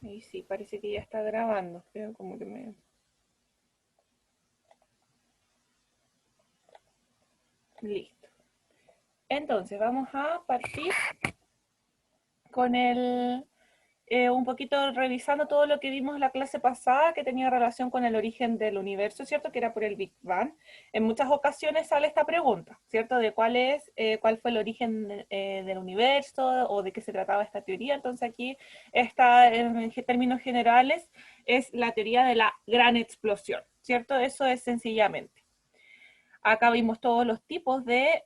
Y sí, parece que ya está grabando. Creo como que me... Listo. Entonces, vamos a partir con un poquito revisando todo lo que vimos la clase pasada que tenía relación con el origen del universo, ¿cierto? Que era por el Big Bang. En muchas ocasiones sale esta pregunta, ¿cierto? De cuál fue el origen del universo o de qué se trataba esta teoría. Entonces aquí está, en términos generales, es la teoría de la gran explosión, ¿cierto? Eso es sencillamente. Acá vimos todos los tipos de,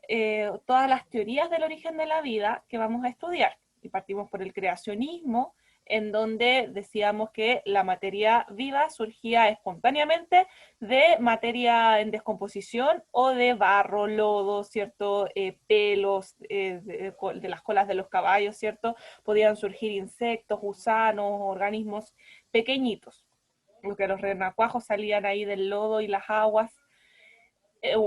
todas las teorías del origen de la vida que vamos a estudiar. Y partimos por el creacionismo, en donde decíamos que la materia viva surgía espontáneamente de materia en descomposición o de barro, lodo, ¿cierto? Pelos de las colas de los caballos, ¿cierto? Podían surgir insectos, gusanos, organismos pequeñitos. Porque los renacuajos salían ahí del lodo y las aguas.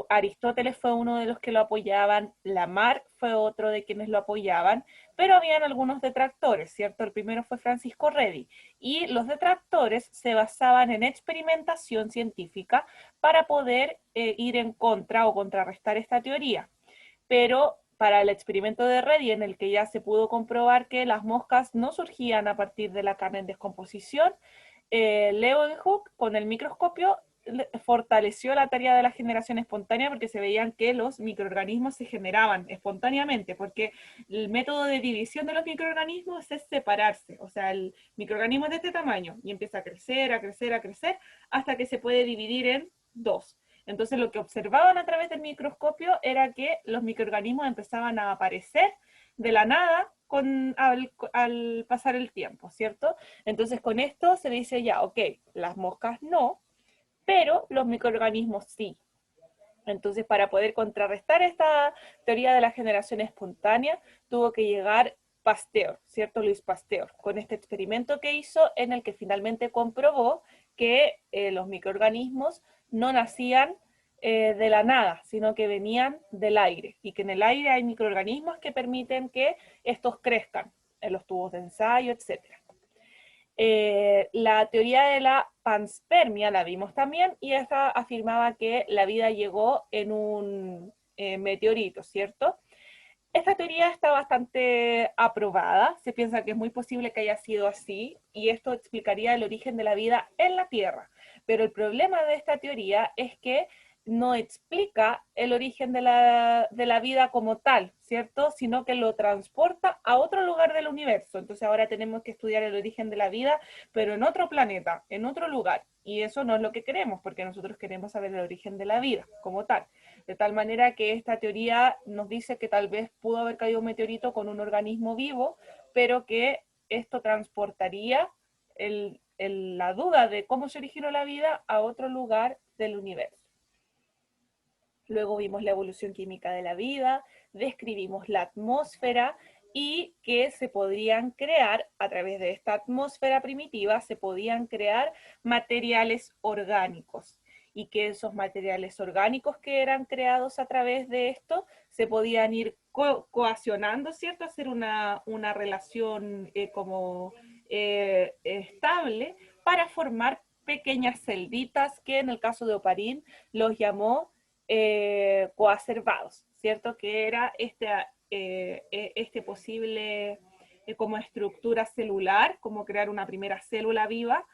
Aristóteles fue uno de los que lo apoyaban, Lamarck fue otro de quienes lo apoyaban, pero habían algunos detractores, ¿cierto? El primero fue Francisco Redi, y los detractores se basaban en experimentación científica para poder ir en contra o contrarrestar esta teoría. Pero para el experimento de Redi, en el que ya se pudo comprobar que las moscas no surgían a partir de la carne en descomposición, Leeuwenhoek con el microscopio fortaleció la teoría de la generación espontánea porque se veían que los microorganismos se generaban espontáneamente, porque el método de división de los microorganismos es separarse, o sea, el microorganismo es de este tamaño y empieza a crecer, a crecer, a crecer, hasta que se puede dividir en dos. Entonces lo que observaban a través del microscopio era que los microorganismos empezaban a aparecer de la nada al pasar el tiempo, ¿cierto? Entonces con esto se dice ya, ok, las moscas no, pero los microorganismos sí. Entonces, para poder contrarrestar esta teoría de la generación espontánea, tuvo que llegar Pasteur, ¿cierto? Luis Pasteur, con este experimento que hizo en el que finalmente comprobó que los microorganismos no nacían de la nada, sino que venían del aire y que en el aire hay microorganismos que permiten que estos crezcan en los tubos de ensayo, etcétera. La teoría de la panspermia la vimos también y esta afirmaba que la vida llegó en un meteorito, ¿cierto? Esta teoría está bastante aprobada, se piensa que es muy posible que haya sido así y esto explicaría el origen de la vida en la Tierra. Pero el problema de esta teoría es que no explica el origen de la vida como tal, ¿cierto? Sino que lo transporta a otro lugar del universo. Entonces ahora tenemos que estudiar el origen de la vida, pero en otro planeta, en otro lugar. Y eso no es lo que queremos, porque nosotros queremos saber el origen de la vida como tal. De tal manera que esta teoría nos dice que tal vez pudo haber caído un meteorito con un organismo vivo, pero que esto transportaría la duda de cómo se originó la vida a otro lugar del universo. Luego vimos la evolución química de la vida, describimos la atmósfera y que se podrían crear, a través de esta atmósfera primitiva, se podían crear materiales orgánicos y que esos materiales orgánicos que eran creados a través de esto se podían ir coaccionando, ¿cierto? Hacer una relación como estable para formar pequeñas celditas que en el caso de Oparín los llamó coacervados, ¿cierto? Que era este posible como estructura celular, como crear una primera célula viva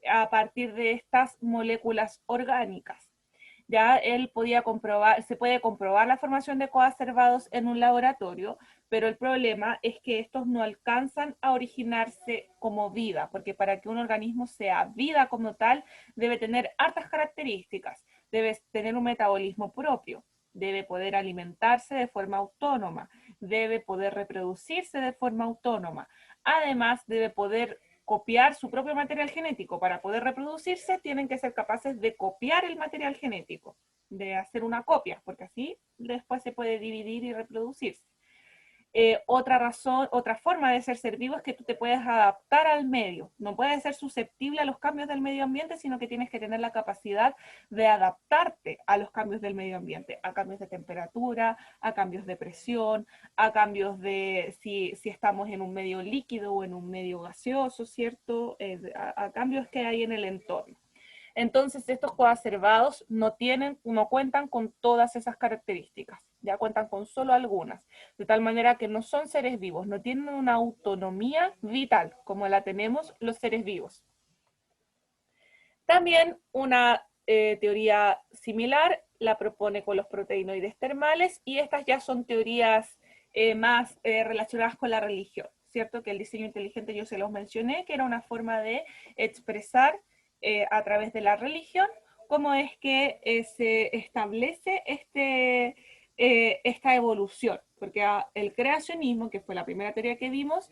a partir de estas moléculas orgánicas. Ya él podía comprobar, se puede comprobar la formación de coacervados en un laboratorio, pero el problema es que estos no alcanzan a originarse como vida, porque para que un organismo sea vida como tal, debe tener hartas características, debe tener un metabolismo propio, debe poder alimentarse de forma autónoma, debe poder reproducirse de forma autónoma, además debe poder copiar su propio material genético. Para poder reproducirse, tienen que ser capaces de copiar el material genético, de hacer una copia, porque así después se puede dividir y reproducirse. Otra razón, otra forma de ser vivo es que tú te puedes adaptar al medio. No puedes ser susceptible a los cambios del medio ambiente, sino que tienes que tener la capacidad de adaptarte a los cambios del medio ambiente, a cambios de temperatura, a cambios de presión, a cambios de si estamos en un medio líquido o en un medio gaseoso, ¿cierto? A cambios que hay en el entorno. Entonces, estos coacervados no cuentan con todas esas características, ya cuentan con solo algunas, de tal manera que no son seres vivos, no tienen una autonomía vital como la tenemos los seres vivos. También una teoría similar la propone con los proteinoides termales, y estas ya son teorías más relacionadas con la religión, ¿cierto? Que el diseño inteligente yo se los mencioné, que era una forma de expresar a través de la religión cómo es que se establece esta evolución, porque el creacionismo, que fue la primera teoría que vimos,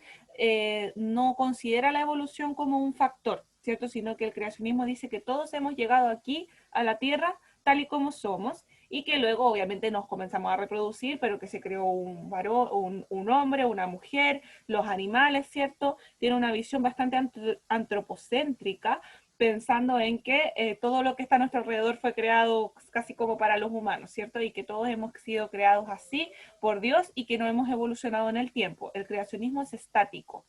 no considera la evolución como un factor, ¿cierto? Sino que el creacionismo dice que todos hemos llegado aquí a la Tierra tal y como somos, y que luego obviamente nos comenzamos a reproducir, pero que se creó un varón, un hombre, una mujer, los animales, ¿cierto? Tiene una visión bastante antropocéntrica, pensando en que todo lo que está a nuestro alrededor fue creado casi como para los humanos, ¿cierto? Y que todos hemos sido creados así por Dios y que no hemos evolucionado en el tiempo. El creacionismo es estático.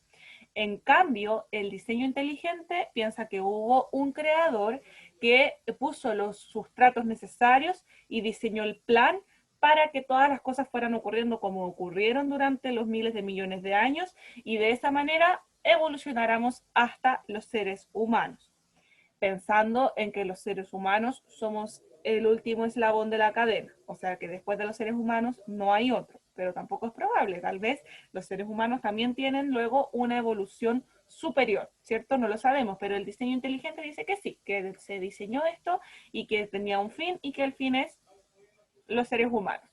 En cambio, el diseño inteligente piensa que hubo un creador que puso los sustratos necesarios y diseñó el plan para que todas las cosas fueran ocurriendo como ocurrieron durante los miles de millones de años, y de esa manera evolucionáramos hasta los seres humanos, pensando en que los seres humanos somos el último eslabón de la cadena, o sea que después de los seres humanos no hay otro, pero tampoco es probable, tal vez los seres humanos también tienen luego una evolución superior, ¿cierto? No lo sabemos, pero el diseño inteligente dice que sí, que se diseñó esto y que tenía un fin, y que el fin es los seres humanos.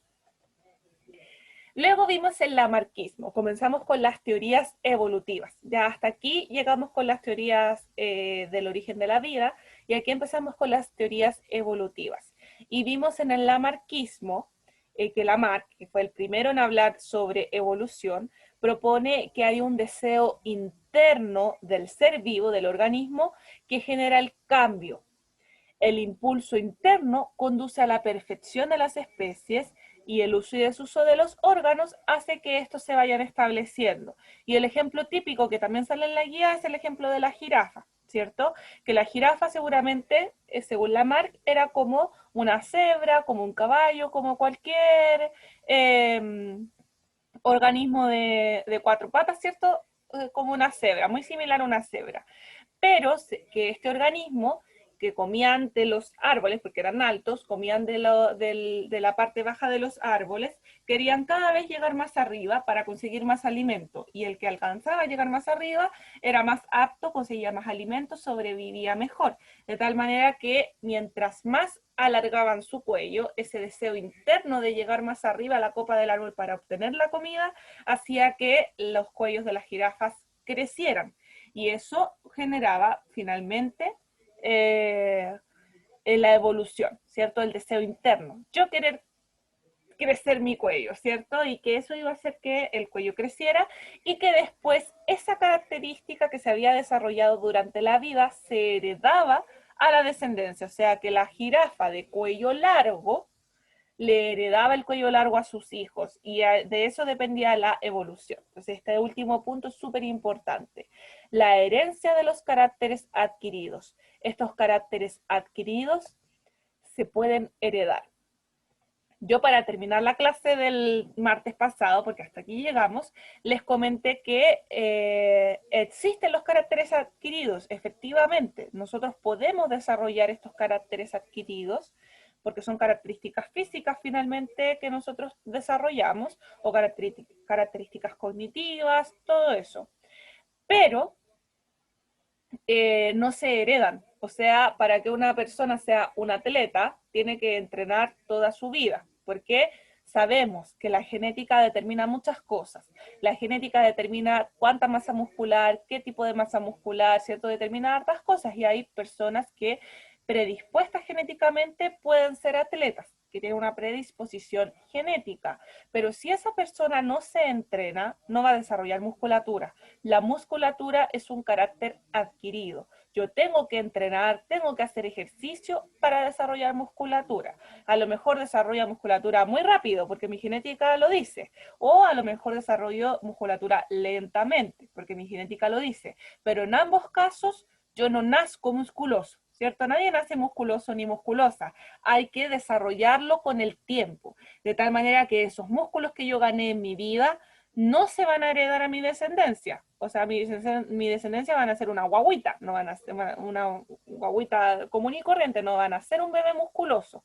Luego vimos el lamarquismo, comenzamos con las teorías evolutivas. Ya hasta aquí llegamos con las teorías del origen de la vida, y aquí empezamos con las teorías evolutivas. Y vimos en el lamarquismo que Lamarck, que fue el primero en hablar sobre evolución, propone que hay un deseo interno del ser vivo, del organismo, que genera el cambio. El impulso interno conduce a la perfección de las especies, y el uso y desuso de los órganos hace que estos se vayan estableciendo. Y el ejemplo típico que también sale en la guía es el ejemplo de la jirafa, ¿cierto? Que la jirafa seguramente, según Lamarck, era como una cebra, como un caballo, como cualquier organismo de cuatro patas, ¿cierto? Como una cebra, muy similar a una cebra, pero que este organismo que comían de los árboles, porque eran altos, comían de la parte baja de los árboles, querían cada vez llegar más arriba para conseguir más alimento, y el que alcanzaba a llegar más arriba era más apto, conseguía más alimento, sobrevivía mejor, de tal manera que mientras más alargaban su cuello, ese deseo interno de llegar más arriba a la copa del árbol para obtener la comida, hacía que los cuellos de las jirafas crecieran, y eso generaba finalmente la evolución, ¿cierto? El deseo interno. Yo querer crecer mi cuello, ¿cierto? Y que eso iba a hacer que el cuello creciera, y que después esa característica que se había desarrollado durante la vida se heredaba a la descendencia, o sea que la jirafa de cuello largo le heredaba el cuello largo a sus hijos, y de eso dependía la evolución. Entonces, este último punto es súper importante. La herencia de los caracteres adquiridos. Estos caracteres adquiridos se pueden heredar. Yo, para terminar la clase del martes pasado, porque hasta aquí llegamos, les comenté que existen los caracteres adquiridos. Efectivamente, nosotros podemos desarrollar estos caracteres adquiridos, porque son características físicas finalmente que nosotros desarrollamos, o características cognitivas, todo eso. Pero no se heredan. O sea, para que una persona sea un atleta, tiene que entrenar toda su vida, porque sabemos que la genética determina muchas cosas. La genética determina cuánta masa muscular, qué tipo de masa muscular, ¿cierto? Determina hartas cosas, y hay personas que predispuestas genéticamente pueden ser atletas, que tiene una predisposición genética, pero si esa persona no se entrena, no va a desarrollar musculatura. La musculatura es un carácter adquirido. Yo tengo que entrenar, tengo que hacer ejercicio para desarrollar musculatura. A lo mejor desarrollo musculatura muy rápido porque mi genética lo dice, o a lo mejor desarrollo musculatura lentamente porque mi genética lo dice, pero en ambos casos yo no nazco musculoso, ¿cierto? Nadie nace musculoso ni musculosa. Hay que desarrollarlo con el tiempo, de tal manera que esos músculos que yo gané en mi vida no se van a heredar a mi descendencia. O sea, mi descendencia van a ser una guaguita, no van a ser una guaguita común y corriente, no van a ser un bebé musculoso.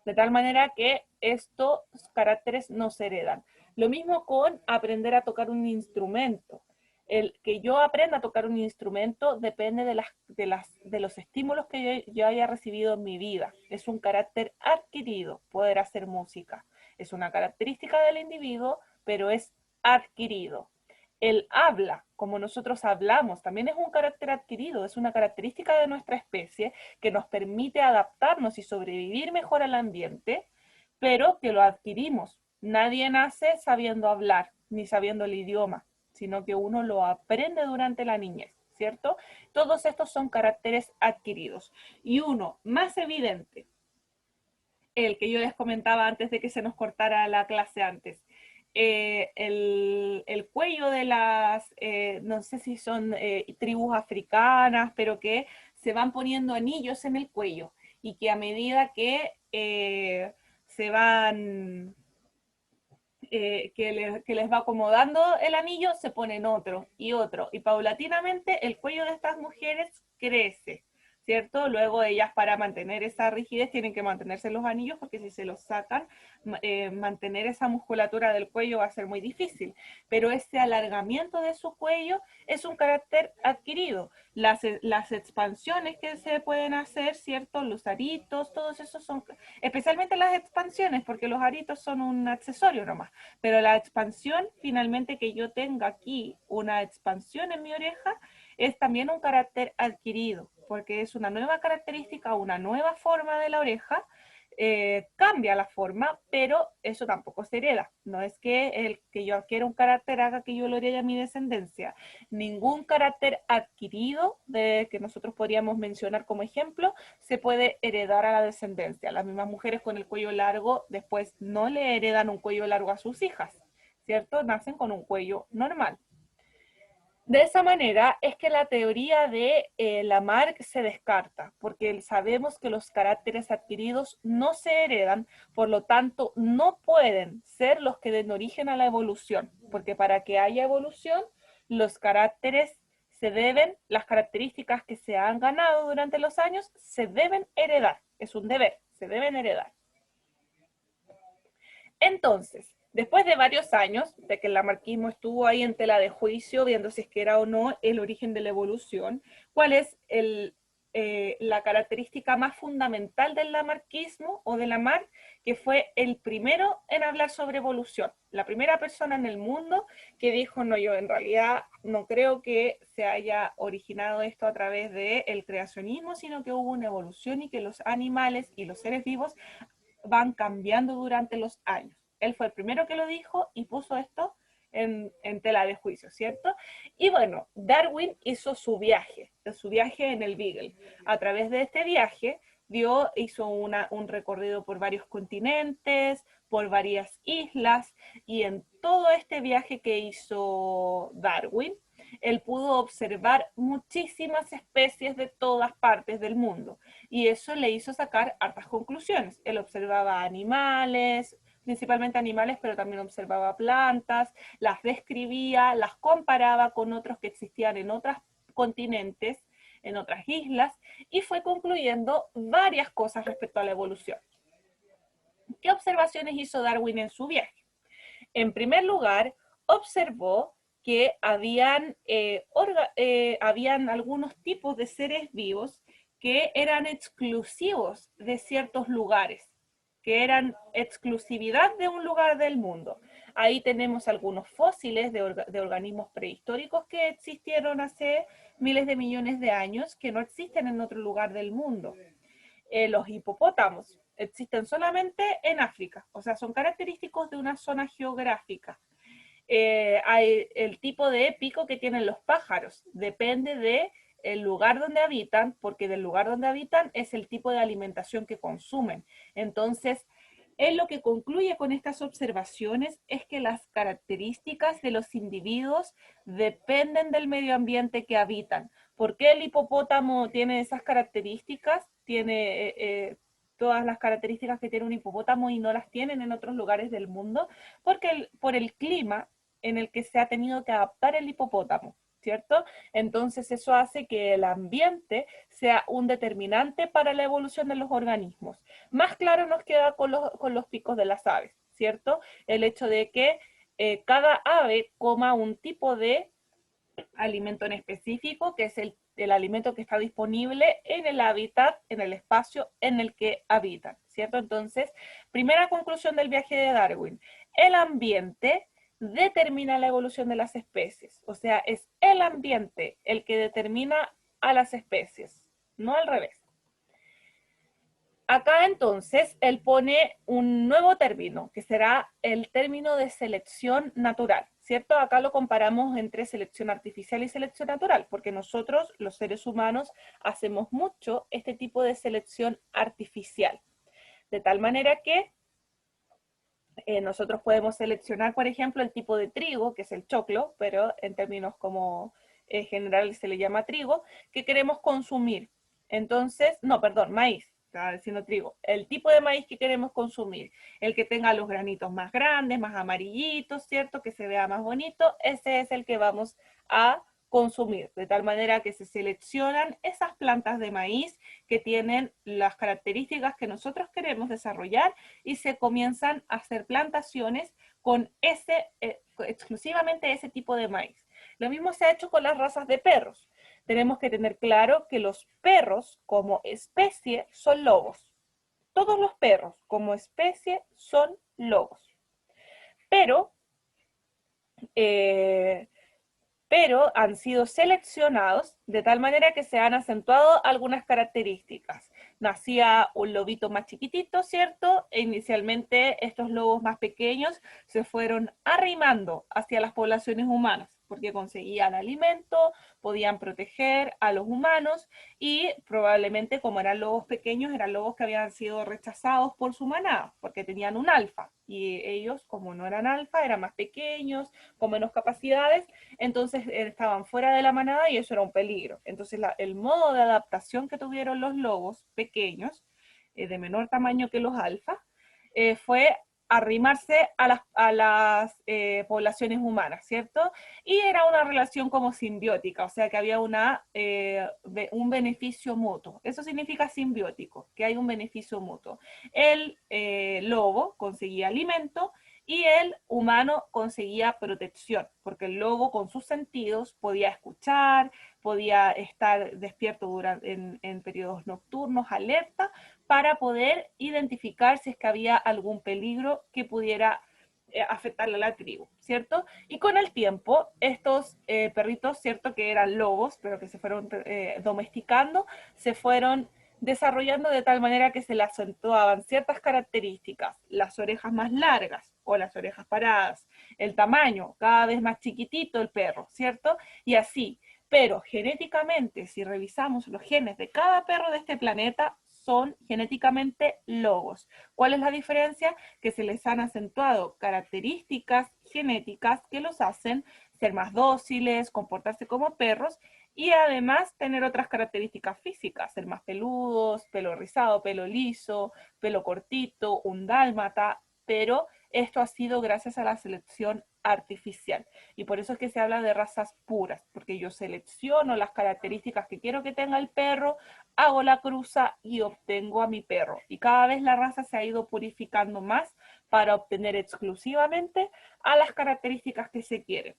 De tal manera que estos caracteres no se heredan. Lo mismo con aprender a tocar un instrumento. El que yo aprenda a tocar un instrumento depende de los estímulos que yo haya recibido en mi vida. Es un carácter adquirido poder hacer música. Es una característica del individuo, pero es adquirido. El habla, como nosotros hablamos, también es un carácter adquirido, es una característica de nuestra especie que nos permite adaptarnos y sobrevivir mejor al ambiente, pero que lo adquirimos. Nadie nace sabiendo hablar ni sabiendo el idioma, sino que uno lo aprende durante la niñez, ¿cierto? Todos estos son caracteres adquiridos. Y uno más evidente, el que yo les comentaba antes de que se nos cortara la clase antes, el cuello de las, no sé si son tribus africanas, pero que se van poniendo anillos en el cuello y que a medida que se van, que les va acomodando el anillo, se ponen otro y otro. Y paulatinamente el cuello de estas mujeres crece, ¿cierto? Luego ellas para mantener esa rigidez tienen que mantenerse los anillos porque si se los sacan, mantener esa musculatura del cuello va a ser muy difícil. Pero ese alargamiento de su cuello es un carácter adquirido. Las expansiones que se pueden hacer, ¿cierto? Los aritos, todos esos son, especialmente las expansiones, porque los aritos son un accesorio nomás, pero la expansión, finalmente que yo tenga aquí una expansión en mi oreja, es también un carácter adquirido, porque es una nueva característica, una nueva forma de la oreja, cambia la forma, pero eso tampoco se hereda. No es que el que yo adquiera un carácter haga que yo lo herede a mi descendencia. Ningún carácter adquirido que nosotros podríamos mencionar como ejemplo se puede heredar a la descendencia. Las mismas mujeres con el cuello largo después no le heredan un cuello largo a sus hijas, ¿cierto? Nacen con un cuello normal. De esa manera es que la teoría de Lamarck se descarta, porque sabemos que los caracteres adquiridos no se heredan, por lo tanto no pueden ser los que den origen a la evolución, porque para que haya evolución, los caracteres se deben, las características que se han ganado durante los años, se deben heredar, es un deber, se deben heredar. Entonces, después de varios años de que el lamarquismo estuvo ahí en tela de juicio, viendo si es que era o no el origen de la evolución, ¿cuál es la característica más fundamental del lamarquismo o de Lamarck? Que fue el primero en hablar sobre evolución. La primera persona en el mundo que dijo, no, yo en realidad no creo que se haya originado esto a través del creacionismo, sino que hubo una evolución y que los animales y los seres vivos van cambiando durante los años. Él fue el primero que lo dijo y puso esto en tela de juicio, ¿cierto? Y bueno, Darwin hizo su viaje en el Beagle. A través de este viaje, hizo un recorrido por varios continentes, por varias islas, y en todo este viaje que hizo Darwin, él pudo observar muchísimas especies de todas partes del mundo y eso le hizo sacar hartas conclusiones. Él observaba animales, principalmente animales, pero también observaba plantas, las describía, las comparaba con otros que existían en otros continentes, en otras islas, y fue concluyendo varias cosas respecto a la evolución. ¿Qué observaciones hizo Darwin en su viaje? En primer lugar, observó que habían algunos tipos de seres vivos que eran exclusivos de ciertos lugares, que eran exclusividad de un lugar del mundo. Ahí tenemos algunos fósiles de organismos prehistóricos que existieron hace miles de millones de años que no existen en otro lugar del mundo. Los hipopótamos. existen solamente en África, o sea, son característicos de una zona geográfica. Hay el tipo de pico que tienen los pájaros, depende del lugar donde habitan, porque del lugar donde habitan es el tipo de alimentación que consumen. Entonces, él lo que concluye con estas observaciones es que las características de los individuos dependen del medio ambiente que habitan. ¿Por qué el hipopótamo tiene esas características? Tiene todas las características que tiene un hipopótamo y no las tienen en otros lugares del mundo, porque por el clima en el que se ha tenido que adaptar el hipopótamo, ¿cierto? Entonces eso hace que el ambiente sea un determinante para la evolución de los organismos. Más claro nos queda con los picos de las aves, ¿cierto? El hecho de que cada ave coma un tipo de alimento en específico, que es el alimento que está disponible en el hábitat, en el espacio en el que habitan, ¿cierto? Entonces, primera conclusión del viaje de Darwin, el ambiente determina la evolución de las especies, o sea, es el ambiente el que determina a las especies, no al revés. Acá entonces él pone un nuevo término, que será el término de selección natural, ¿cierto? Acá lo comparamos entre selección artificial y selección natural, porque nosotros, los seres humanos, hacemos mucho este tipo de selección artificial. De tal manera que nosotros podemos seleccionar, por ejemplo, el tipo de trigo, que es el choclo, pero en términos como general se le llama trigo, que queremos consumir. Entonces, no, perdón, maíz, estaba diciendo trigo. El tipo de maíz que queremos consumir, el que tenga los granitos más grandes, más amarillitos, ¿cierto? Que se vea más bonito, ese es el que vamos a consumir, de tal manera que se seleccionan esas plantas de maíz que tienen las características que nosotros queremos desarrollar y se comienzan a hacer plantaciones con exclusivamente ese tipo de maíz. Lo mismo se ha hecho con las razas de perros. Tenemos que tener claro que los perros como especie son lobos. Todos los perros como especie son lobos. Pero eh, pero han sido seleccionados de tal manera que se han acentuado algunas características. Nacía un lobito más chiquitito, ¿cierto? E inicialmente estos lobos más pequeños se fueron arrimando hacia las poblaciones humanas, porque conseguían alimento, podían proteger a los humanos y probablemente como eran lobos pequeños, eran lobos que habían sido rechazados por su manada, porque tenían un alfa. Y ellos, como no eran alfa, eran más pequeños, con menos capacidades, entonces estaban fuera de la manada y eso era un peligro. Entonces el modo de adaptación que tuvieron los lobos pequeños, de menor tamaño que los alfa, fue arrimarse a las poblaciones humanas, ¿cierto? Y era una relación como simbiótica, o sea que había un beneficio mutuo. Eso significa simbiótico, que hay un beneficio mutuo. El lobo conseguía alimento y el humano conseguía protección, porque el lobo con sus sentidos podía escuchar, podía estar despierto en periodos nocturnos, alerta, para poder identificar si es que había algún peligro que pudiera afectarle a la tribu, ¿cierto? Y con el tiempo, estos perritos, ¿cierto? Que eran lobos, pero que se fueron domesticando, se fueron desarrollando de tal manera que se le acentuaban ciertas características, las orejas más largas o las orejas paradas, el tamaño cada vez más chiquitito el perro, ¿cierto? Y así, pero genéticamente, si revisamos los genes de cada perro de este planeta, son genéticamente lobos. ¿Cuál es la diferencia? Que se les han acentuado características genéticas que los hacen ser más dóciles, comportarse como perros y además tener otras características físicas, ser más peludos, pelo rizado, pelo liso, pelo cortito, un dálmata, pero esto ha sido gracias a la selección artificial. Y por eso es que se habla de razas puras, porque yo selecciono las características que quiero que tenga el perro, hago la cruza y obtengo a mi perro. Y cada vez la raza se ha ido purificando más para obtener exclusivamente a las características que se quieren.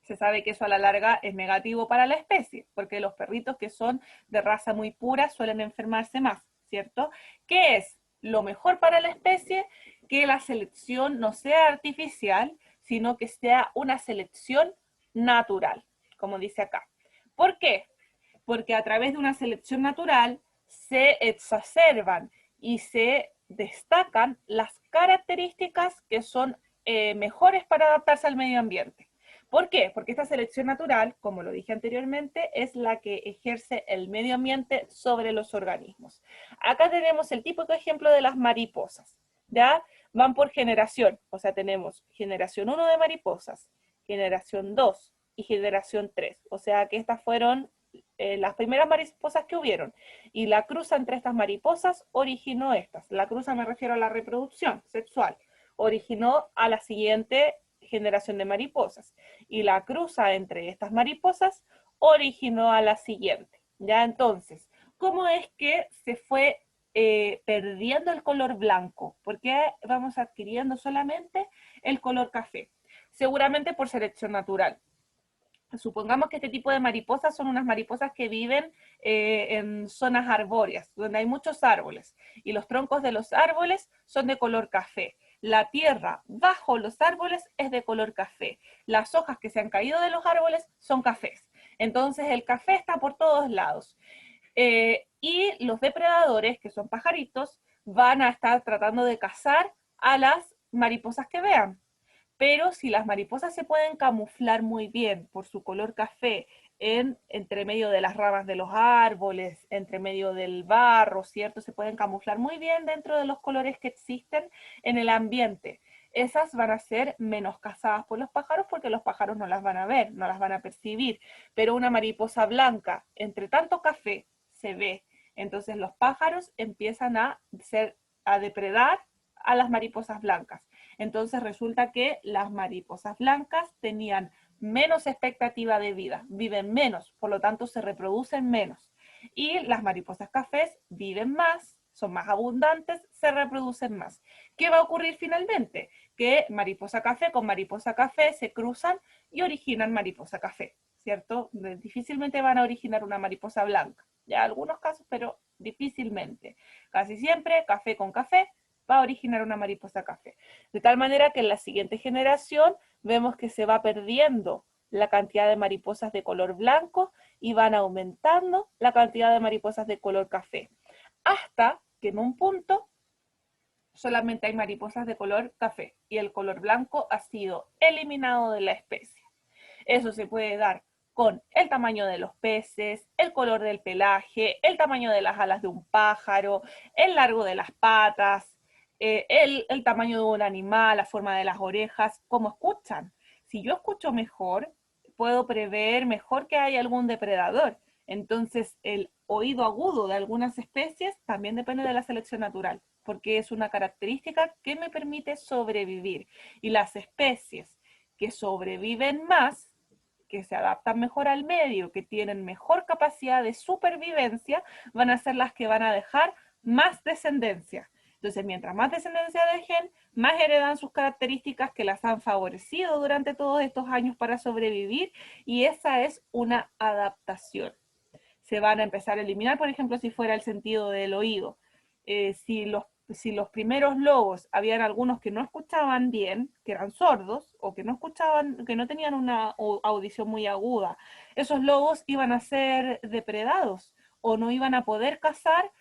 Se sabe que eso a la larga es negativo para la especie, porque los perritos que son de raza muy pura suelen enfermarse más, ¿cierto? ¿Qué es lo mejor para la especie? Que la selección no sea artificial, sino que sea una selección natural, como dice acá. ¿Por qué? Porque a través de una selección natural se exacerban y se destacan las características que son mejores para adaptarse al medio ambiente. ¿Por qué? Porque esta selección natural, como lo dije anteriormente, es la que ejerce el medio ambiente sobre los organismos. Acá tenemos el típico ejemplo de las mariposas, ¿ya? Van por generación, o sea, tenemos generación 1 de mariposas, generación 2 y generación 3, o sea que estas fueron las primeras mariposas que hubieron, y la cruza entre estas mariposas originó estas. La cruza me refiero a la reproducción sexual, originó a la siguiente generación de mariposas, y la cruza entre estas mariposas originó a la siguiente. Ya entonces, ¿cómo es que se fue perdiendo el color blanco? ¿Por qué vamos adquiriendo solamente el color café? Seguramente por selección natural. Supongamos que este tipo de mariposas son unas mariposas que viven en zonas arbóreas, donde hay muchos árboles, y los troncos de los árboles son de color café. La tierra bajo los árboles es de color café. Las hojas que se han caído de los árboles son cafés. Entonces el café está por todos lados. Y los depredadores, que son pajaritos, van a estar tratando de cazar a las mariposas que vean. Pero si las mariposas se pueden camuflar muy bien por su color café entre medio de las ramas de los árboles, entre medio del barro, ¿cierto? Se pueden camuflar muy bien dentro de los colores que existen en el ambiente. Esas van a ser menos cazadas por los pájaros porque los pájaros no las van a ver, no las van a percibir. Pero una mariposa blanca, entre tanto café, se ve. Entonces los pájaros empiezan a depredar a las mariposas blancas. Entonces resulta que las mariposas blancas tenían menos expectativa de vida, viven menos, por lo tanto se reproducen menos. Y las mariposas cafés viven más, son más abundantes, se reproducen más. ¿Qué va a ocurrir finalmente? Que mariposa café con mariposa café se cruzan y originan mariposa café, ¿cierto? Difícilmente van a originar una mariposa blanca. Ya algunos casos, pero difícilmente. Casi siempre café con café va a originar una mariposa café. De tal manera que en la siguiente generación vemos que se va perdiendo la cantidad de mariposas de color blanco y van aumentando la cantidad de mariposas de color café. Hasta que en un punto solamente hay mariposas de color café y el color blanco ha sido eliminado de la especie. Eso se puede dar con el tamaño de los peces, el color del pelaje, el tamaño de las alas de un pájaro, el largo de las patas, el tamaño de un animal, la forma de las orejas, cómo escuchan. Si yo escucho mejor, puedo prever mejor que hay algún depredador. Entonces, el oído agudo de algunas especies también depende de la selección natural, porque es una característica que me permite sobrevivir. Y las especies que sobreviven más, que se adaptan mejor al medio, que tienen mejor capacidad de supervivencia, van a ser las que van a dejar más descendencia. Entonces, mientras más descendencia dejen, más heredan sus características que las han favorecido durante todos estos años para sobrevivir, y esa es una adaptación. Se van a empezar a eliminar, por ejemplo, si fuera el sentido del oído. Si los primeros lobos, habían algunos que no escuchaban bien, que eran sordos, o que no escuchaban, que no tenían una audición muy aguda, esos lobos iban a ser depredados o no iban a poder cazar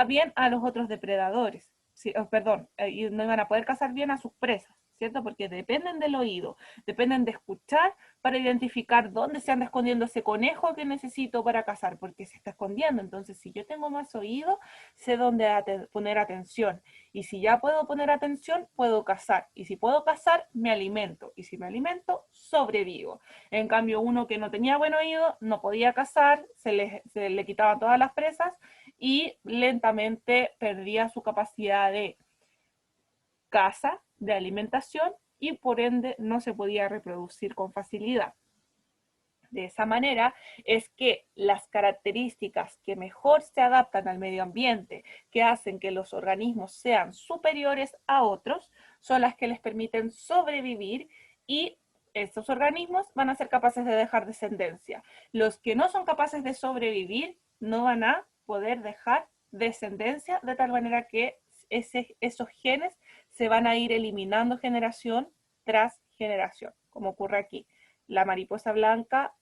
bien a los otros depredadores. Sí, perdón, y no iban a poder cazar bien a sus presas, ¿cierto? Porque dependen del oído, dependen de escuchar para identificar dónde se anda escondiendo ese conejo que necesito para cazar, porque se está escondiendo. Entonces, si yo tengo más oído, sé dónde poner atención. Y si ya puedo poner atención, puedo cazar. Y si puedo cazar, me alimento. Y si me alimento, sobrevivo. En cambio, uno que no tenía buen oído, no podía cazar, se le quitaban todas las presas y lentamente perdía su capacidad de caza, de alimentación, y por ende no se podía reproducir con facilidad. De esa manera es que las características que mejor se adaptan al medio ambiente, que hacen que los organismos sean superiores a otros, son las que les permiten sobrevivir, y estos organismos van a ser capaces de dejar descendencia. Los que no son capaces de sobrevivir no van a poder dejar descendencia, de tal manera que esos genes se van a ir eliminando generación tras generación, como ocurre aquí. La mariposa blanca,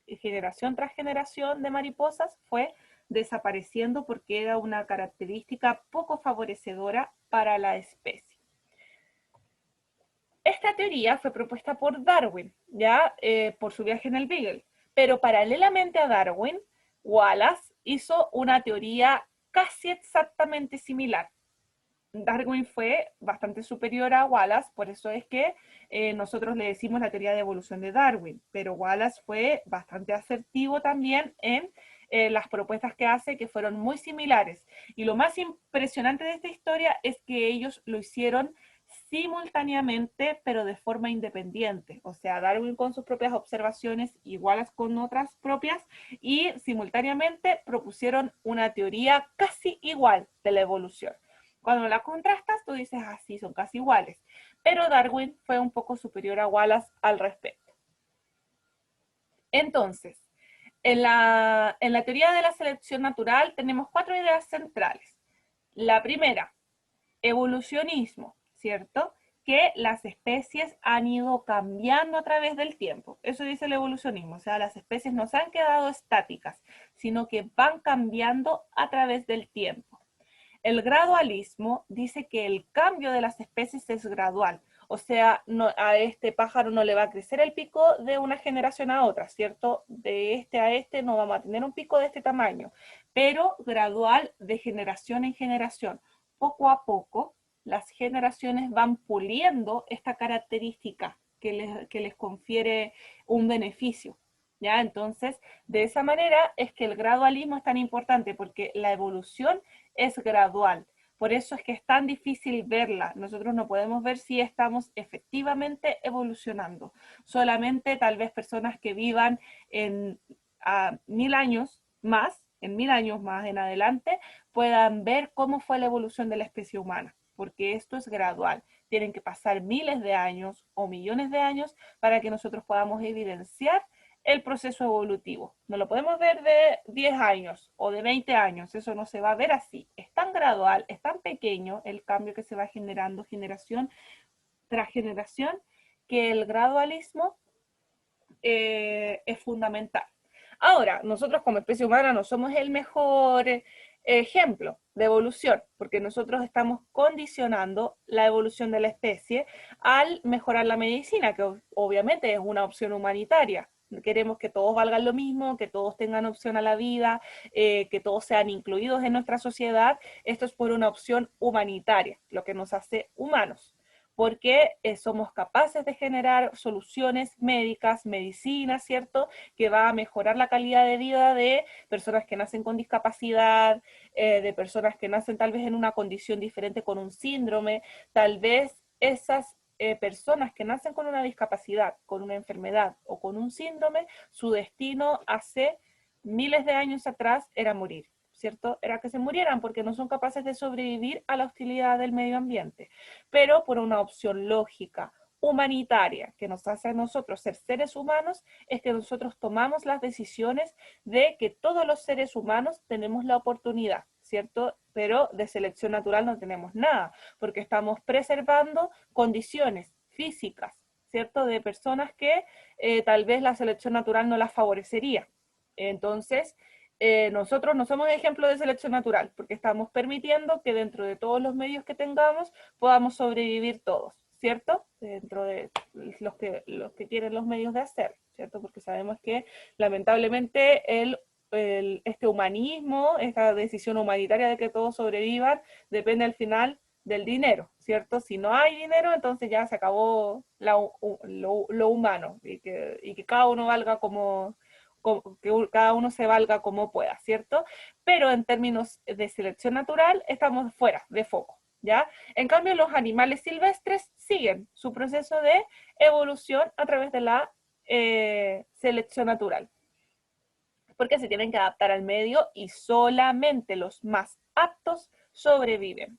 generación tras generación de mariposas, fue desapareciendo porque era una característica poco favorecedora para la especie. Esta teoría fue propuesta por Darwin, ya por su viaje en el Beagle, pero paralelamente a Darwin, Wallace hizo una teoría casi exactamente similar. Darwin fue bastante superior a Wallace, por eso es que nosotros le decimos la teoría de evolución de Darwin, pero Wallace fue bastante asertivo también en las propuestas que hace, que fueron muy similares. Y lo más impresionante de esta historia es que ellos lo hicieron simultáneamente, pero de forma independiente. O sea, Darwin con sus propias observaciones y Wallace con otras propias, y simultáneamente propusieron una teoría casi igual de la evolución. Cuando la contrastas, tú dices, ah, sí, son casi iguales. Pero Darwin fue un poco superior a Wallace al respecto. Entonces, en la teoría de la selección natural tenemos 4 ideas centrales. La primera, evolucionismo, ¿cierto? Que las especies han ido cambiando a través del tiempo. Eso dice el evolucionismo, o sea, las especies no se han quedado estáticas, sino que van cambiando a través del tiempo. El gradualismo dice que el cambio de las especies es gradual, o sea, no, a este pájaro no le va a crecer el pico de una generación a otra, ¿cierto? De este a este no vamos a tener un pico de este tamaño, pero gradual de generación en generación. Poco a poco, las generaciones van puliendo esta característica que les confiere un beneficio. ¿Ya? Entonces, de esa manera es que el gradualismo es tan importante, porque la evolución es gradual. Por eso es que es tan difícil verla. Nosotros no podemos ver si estamos efectivamente evolucionando. Solamente tal vez personas que vivan en 1000 años más, en 1000 años más en adelante, puedan ver cómo fue la evolución de la especie humana, porque esto es gradual. Tienen que pasar miles de años o millones de años para que nosotros podamos evidenciar el proceso evolutivo. No lo podemos ver de 10 años o de 20 años, eso no se va a ver así. Es tan gradual, es tan pequeño el cambio que se va generando generación tras generación, que el gradualismo es fundamental. Ahora, nosotros como especie humana no somos el mejor ejemplo de evolución, porque nosotros estamos condicionando la evolución de la especie al mejorar la medicina, que obviamente es una opción humanitaria. Queremos que todos valgan lo mismo, que todos tengan opción a la vida, que todos sean incluidos en nuestra sociedad. Esto es por una opción humanitaria, lo que nos hace humanos, porque somos capaces de generar soluciones médicas, medicinas, ¿cierto? Que va a mejorar la calidad de vida de personas que nacen con discapacidad, de personas que nacen tal vez en una condición diferente con un síndrome. Tal vez esas personas que nacen con una discapacidad, con una enfermedad o con un síndrome, su destino hace miles de años atrás era morir, ¿cierto? Era que se murieran porque no son capaces de sobrevivir a la hostilidad del medio ambiente, pero por una opción lógica, humanitaria, que nos hace a nosotros ser seres humanos, es que nosotros tomamos las decisiones de que todos los seres humanos tenemos la oportunidad, ¿cierto? Pero de selección natural no tenemos nada, porque estamos preservando condiciones físicas, ¿cierto? De personas que tal vez la selección natural no las favorecería. Entonces, nosotros no somos ejemplo de selección natural, porque estamos permitiendo que dentro de todos los medios que tengamos podamos sobrevivir todos, ¿cierto? Dentro de los que tienen los medios de hacer, ¿cierto? Porque sabemos que lamentablemente este humanismo, esta decisión humanitaria de que todos sobrevivan, depende al final del dinero, ¿cierto? Si no hay dinero, entonces ya se acabó lo humano, y que cada uno valga que cada uno se valga como pueda, ¿cierto? Pero en términos de selección natural estamos fuera de foco, ¿ya? En cambio, los animales silvestres siguen su proceso de evolución a través de la selección natural, porque se tienen que adaptar al medio y solamente los más aptos sobreviven.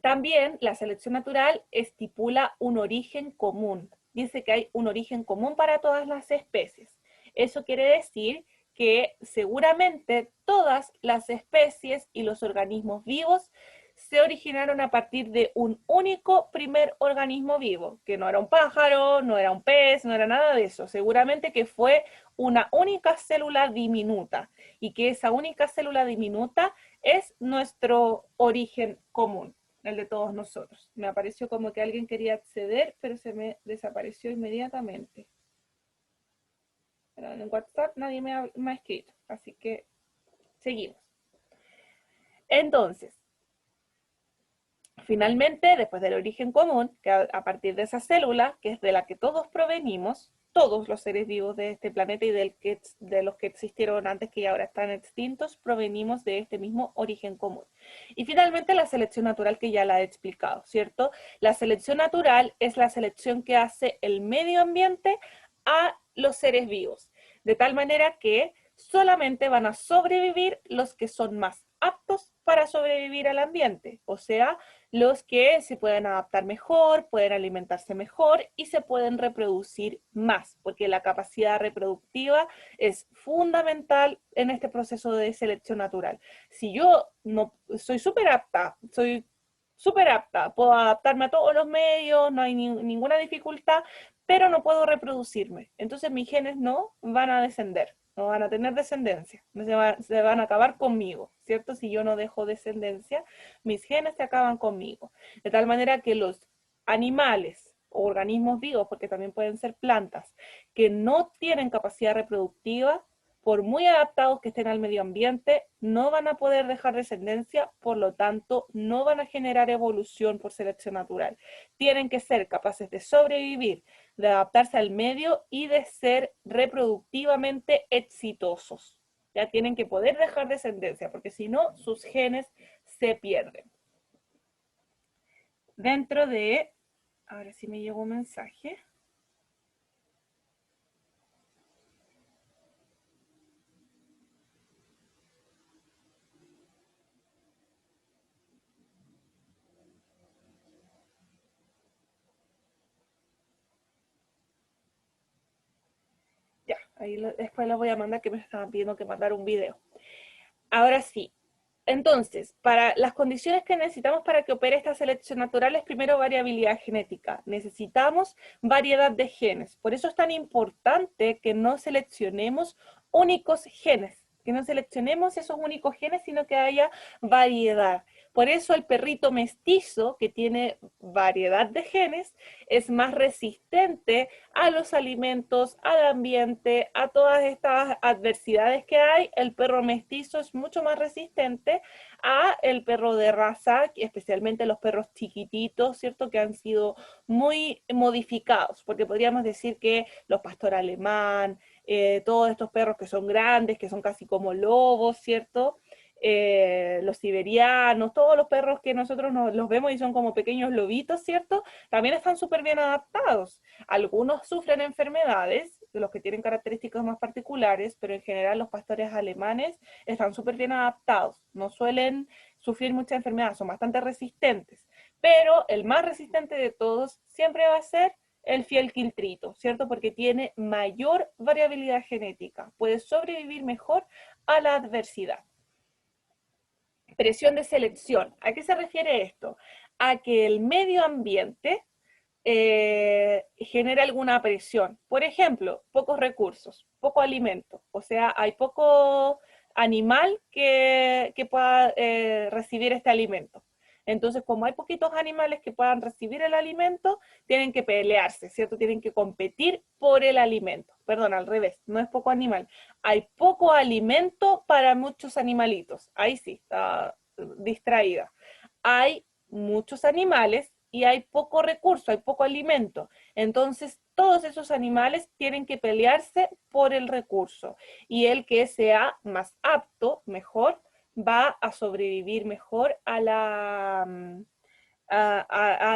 También la selección natural estipula un origen común. Dice que hay un origen común para todas las especies. Eso quiere decir que seguramente todas las especies y los organismos vivos se originaron a partir de un único primer organismo vivo, que no era un pájaro, no era un pez, no era nada de eso. Seguramente que fue una única célula diminuta y que esa única célula diminuta es nuestro origen común, el de todos nosotros. Me apareció como que alguien quería acceder, pero se me desapareció inmediatamente. Pero en WhatsApp nadie me ha escrito, así que seguimos. Entonces, finalmente, después del origen común, que a partir de esa célula, que es de la que todos provenimos, todos los seres vivos de este planeta y de los que existieron antes que ya ahora están extintos, provenimos de este mismo origen común. Y finalmente la selección natural, que ya la he explicado, ¿cierto? La selección natural es la selección que hace el medio ambiente a los seres vivos, de tal manera que solamente van a sobrevivir los que son más aptos para sobrevivir al ambiente, o sea, los que se pueden adaptar mejor, pueden alimentarse mejor y se pueden reproducir más, porque la capacidad reproductiva es fundamental en este proceso de selección natural. Si yo no soy súper apta, puedo adaptarme a todos los medios, no hay ninguna dificultad, pero no puedo reproducirme. Entonces mis genes no van a descender, no van a tener descendencia, se van a acabar conmigo, ¿cierto? Si yo no dejo descendencia, mis genes se acaban conmigo. De tal manera que los animales o organismos vivos, porque también pueden ser plantas, que no tienen capacidad reproductiva, por muy adaptados que estén al medio ambiente, no van a poder dejar descendencia, por lo tanto, no van a generar evolución por selección natural. Tienen que ser capaces de sobrevivir, de adaptarse al medio y de ser reproductivamente exitosos. Ya tienen que poder dejar descendencia, porque si no, sus genes se pierden. Dentro de, ahora sí me llegó un mensaje. Ya, ahí después les voy a mandar, que me estaban pidiendo que mandara un video. Ahora sí, entonces, para las condiciones que necesitamos para que opere esta selección natural es primero variabilidad genética. Necesitamos variedad de genes. Por eso es tan importante que no seleccionemos únicos genes, que no seleccionemos esos únicos genes, sino que haya variedad. Por eso el perrito mestizo, que tiene variedad de genes, es más resistente a los alimentos, al ambiente, a todas estas adversidades que hay. El perro mestizo es mucho más resistente a el perro de raza, especialmente los perros chiquititos, ¿cierto? Que han sido muy modificados, porque podríamos decir que los pastor alemán, todos estos perros que son grandes, que son casi como lobos, ¿cierto? Los siberianos, todos los perros que nosotros los vemos y son como pequeños lobitos, ¿cierto? También están súper bien adaptados. Algunos sufren enfermedades, los que tienen características más particulares, pero en general los pastores alemanes están súper bien adaptados, no suelen sufrir muchas enfermedades, son bastante resistentes, pero el más resistente de todos siempre va a ser el fiel quiltrito, ¿cierto? Porque tiene mayor variabilidad genética, puede sobrevivir mejor a la adversidad. Presión de selección. ¿A qué se refiere esto? A que el medio ambiente genera alguna presión. Por ejemplo, pocos recursos, poco alimento. O sea, hay poco animal que pueda recibir este alimento. Entonces, como hay poquitos animales que puedan recibir el alimento, tienen que pelearse, ¿cierto? Tienen que competir por el alimento. Perdón, al revés, no es poco animal. Hay poco alimento para muchos animalitos. Ahí sí, está distraída. Hay muchos animales y hay poco recurso, hay poco alimento. Entonces, todos esos animales tienen que pelearse por el recurso. Y el que sea más apto, mejor, va a sobrevivir mejor a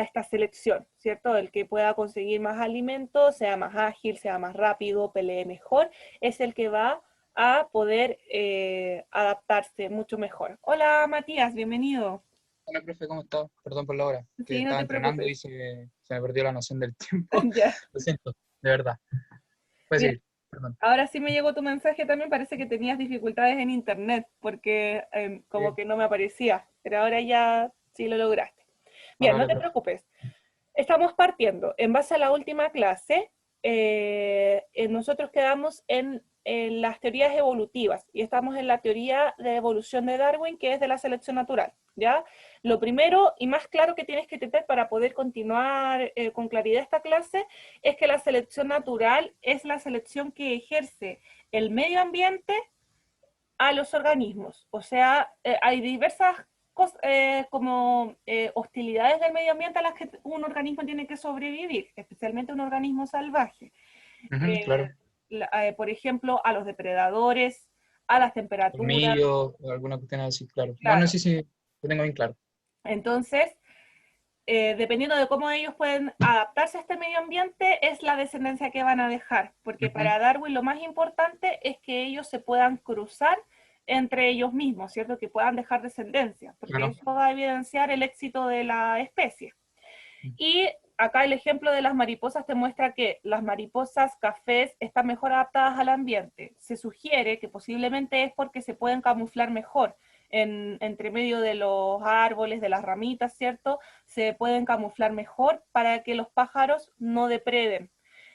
esta selección, ¿cierto? El que pueda conseguir más alimentos, sea más ágil, sea más rápido, pelee mejor, es el que va a poder adaptarse mucho mejor. Hola Matías, bienvenido. Hola, profe, ¿cómo estás? Perdón por la hora, que Sí, no estaba te entrenando preocupes. y se me perdió la noción del tiempo. Ya. Lo siento, de verdad. Puedes Mira, seguir, perdón. ahora sí me llegó tu mensaje también, parece que tenías dificultades en internet, porque como Sí, que no me aparecía, pero ahora ya Sí, lo lograste. Vale, Bien, no vale, te profe. preocupes. Estamos partiendo. En base a la última clase, nosotros quedamos en las teorías evolutivas y estamos en la teoría de evolución de Darwin, que es de la selección natural, ¿ya? Lo primero y más claro que tienes que tener para poder continuar con claridad esta clase es que la selección natural es la selección que ejerce el medio ambiente a los organismos. O sea, hay diversas como hostilidades del medio ambiente a las que un organismo tiene que sobrevivir, especialmente un organismo salvaje. Ujú, Eh, claro. por ejemplo, a los depredadores, a las temperaturas, Colmillo, o alguna cuestión así, claro. No, no, claro. sí, sí, lo tengo bien claro. Entonces, dependiendo de cómo ellos pueden adaptarse a este medio ambiente, es la descendencia que van a dejar, porque Ujú, para Darwin lo más importante es que ellos se puedan cruzar entre ellos mismos, ¿cierto? Que puedan dejar descendencia, porque claro. eso va a evidenciar el éxito de la especie. Y acá el ejemplo de las mariposas te muestra que las mariposas cafés están mejor adaptadas al ambiente. Se sugiere que posiblemente es porque se pueden camuflar mejor entre medio de los árboles, de las ramitas, ¿cierto? Se pueden camuflar mejor para que los pájaros no depreden.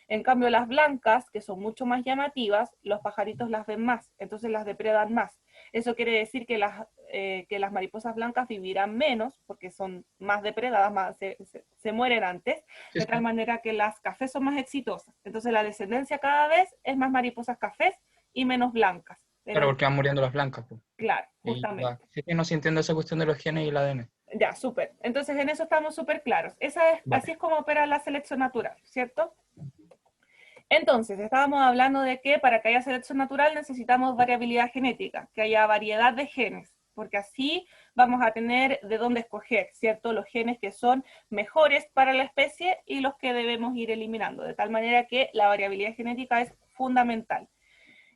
En cambio, las blancas, que son mucho más llamativas, los pajaritos las ven más, entonces las depredan más. Eso quiere decir que las mariposas blancas vivirán menos porque son más depredadas, se mueren antes, Sí, de tal sí. manera que las cafés son más exitosas. Entonces la descendencia cada vez es más mariposas cafés y menos blancas. Claro, porque van muriendo las blancas, pues. Claro, Y va. justamente. Sí, sí, no, sí entiendo esa cuestión de los genes y el ADN. Ya, súper. Entonces en eso estamos súper claros. Así Vale. es como opera la selección natural, ¿cierto? Entonces, estábamos hablando de que para que haya selección natural necesitamos variabilidad genética, que haya variedad de genes, porque así vamos a tener de dónde escoger, ¿cierto? Los genes que son mejores para la especie y los que debemos ir eliminando, de tal manera que la variabilidad genética es fundamental.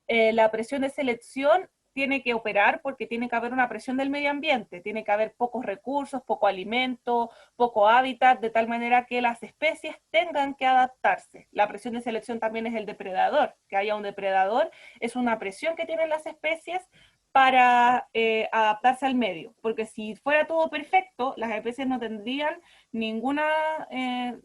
La presión de selección tiene que operar porque tiene que haber una presión del medio ambiente, tiene que haber pocos recursos, poco alimento, poco hábitat, de tal manera que las especies tengan que adaptarse. La presión de selección también es el depredador, que haya un depredador, es una presión que tienen las especies para adaptarse al medio, porque si fuera todo perfecto, las especies no tendrían ninguna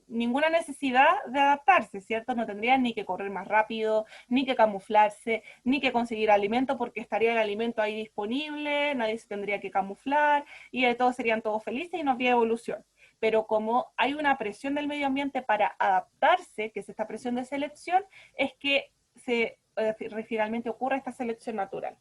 necesidad de adaptarse, ¿cierto? No tendrían ni que correr más rápido, ni que camuflarse, ni que conseguir alimento, porque estaría el alimento ahí disponible, nadie se tendría que camuflar, y todos serían todos felices y no habría evolución. Pero como hay una presión del medio ambiente para adaptarse, que es esta presión de selección, es que finalmente ocurre esta selección natural.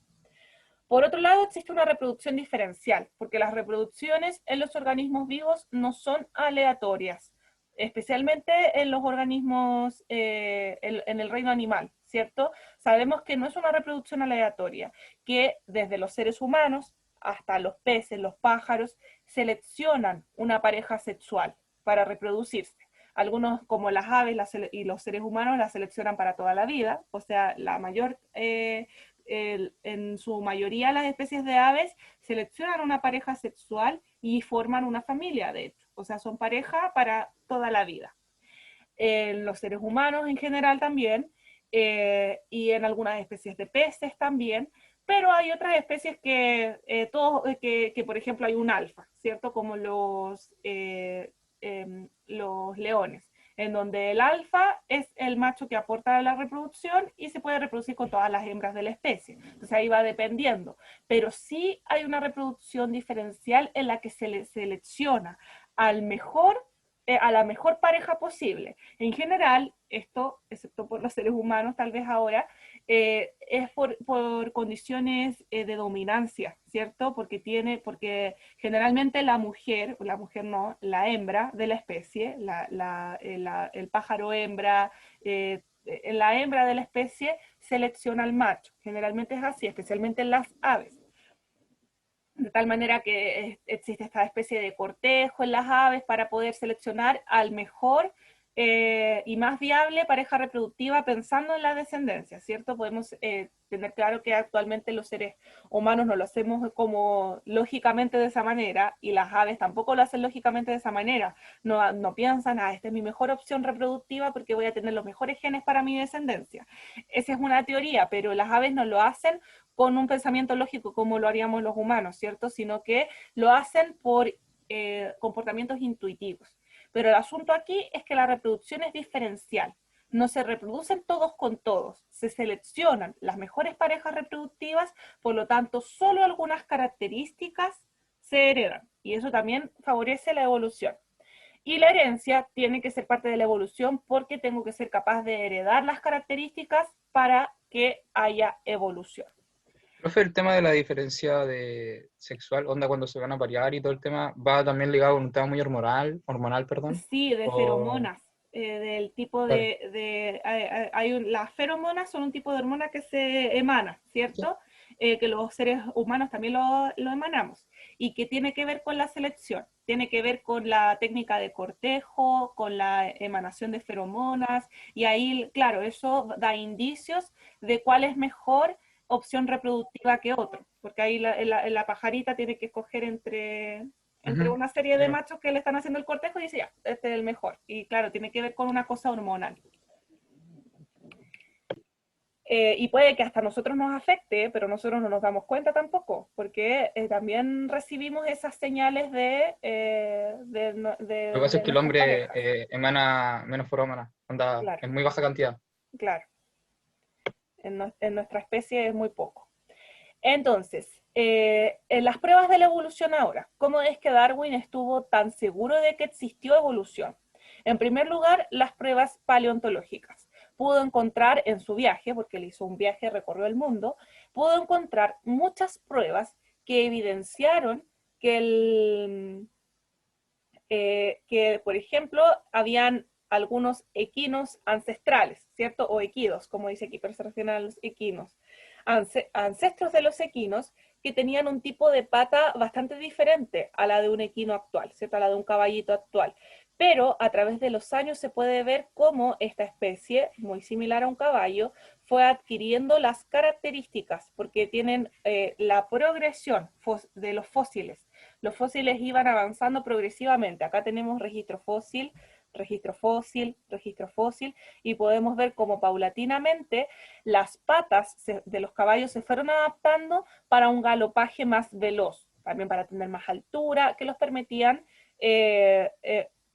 Por otro lado, existe una reproducción diferencial, porque las reproducciones en los organismos vivos no son aleatorias, especialmente en los organismos, en el reino animal, ¿cierto? Sabemos que no es una reproducción aleatoria, que desde los seres humanos hasta los peces, los pájaros, seleccionan una pareja sexual para reproducirse. Algunos, como las aves y los seres humanos, la seleccionan para toda la vida, o sea, la mayor en su mayoría las especies de aves seleccionan una pareja sexual y forman una familia, de hecho. O sea, son pareja para toda la vida. En los seres humanos en general también, y en algunas especies de peces también, pero hay otras especies que por ejemplo, hay un alfa, ¿cierto? Como los leones, en donde el alfa es el macho que aporta a la reproducción y se puede reproducir con todas las hembras de la especie. Entonces ahí va dependiendo. Pero sí hay una reproducción diferencial en la que se le selecciona al mejor a la mejor pareja posible. En general, esto, excepto por los seres humanos, tal vez ahora, es por condiciones de dominancia, ¿cierto? Porque generalmente la mujer no, la hembra de la especie, el pájaro hembra, la hembra de la especie selecciona al macho. Generalmente es así, especialmente en las aves. De tal manera que existe esta especie de cortejo en las aves para poder seleccionar al mejor y más viable pareja reproductiva pensando en la descendencia, ¿cierto? Podemos tener claro que actualmente los seres humanos no lo hacemos como lógicamente de esa manera y las aves tampoco lo hacen lógicamente de esa manera. No piensan, esta es mi mejor opción reproductiva porque voy a tener los mejores genes para mi descendencia. Esa es una teoría, pero las aves no lo hacen con un pensamiento lógico como lo haríamos los humanos, ¿cierto? Sino que lo hacen comportamientos intuitivos. Pero el asunto aquí es que la reproducción es diferencial. No se reproducen todos con todos, se seleccionan las mejores parejas reproductivas, por lo tanto, solo algunas características se heredan. Y eso también favorece la evolución. Y la herencia tiene que ser parte de la evolución porque tengo que ser capaz de heredar las características para que haya evolución. Profe, el tema de la diferencia de sexual, onda cuando se van a parear y todo el tema, va también ligado con un tema muy hormonal, perdón. Sí, de O, feromonas, del tipo claro, las feromonas son un tipo de hormona que se emana, sí, ¿cierto? Que los seres humanos también lo emanamos, y que tiene que ver con la selección, tiene que ver con la técnica de cortejo, con la emanación de feromonas, y ahí, claro, eso da indicios de cuál es mejor opción reproductiva que otro, porque ahí la pajarita tiene que escoger entre ujú, una serie de claro. machos que le están haciendo el cortejo y dice, ya, este es el mejor. Y claro, tiene que ver con una cosa hormonal. Y puede que hasta nosotros nos afecte, pero nosotros no nos damos cuenta tampoco, porque también recibimos esas señales Lo que pasa es de que el nuestras hombre parejas. emana menos feromonas, onda, Claro, en muy baja cantidad. claro. En nuestra especie es muy poco. Entonces, en las pruebas de la evolución ahora, ¿cómo es que Darwin estuvo tan seguro de que existió evolución? En primer lugar, las pruebas paleontológicas. Pudo encontrar en su viaje, porque él hizo un viaje, recorrió el mundo, pudo encontrar muchas pruebas que evidenciaron que, por ejemplo, habían algunos equinos ancestrales, ¿cierto? O equidos, como dice aquí, pero se refieren a los equinos. Ancestros de los equinos que tenían un tipo de pata bastante diferente a la de un equino actual, ¿cierto? A la de un caballito actual. Pero a través de los años se puede ver cómo esta especie, muy similar a un caballo, fue adquiriendo las características, porque tienen la progresión de los fósiles. Los fósiles iban avanzando progresivamente. Acá tenemos registro fósil, registro fósil, registro fósil, y podemos ver cómo paulatinamente las patas de los caballos se fueron adaptando para un galopaje más veloz, también para tener más altura, que los permitían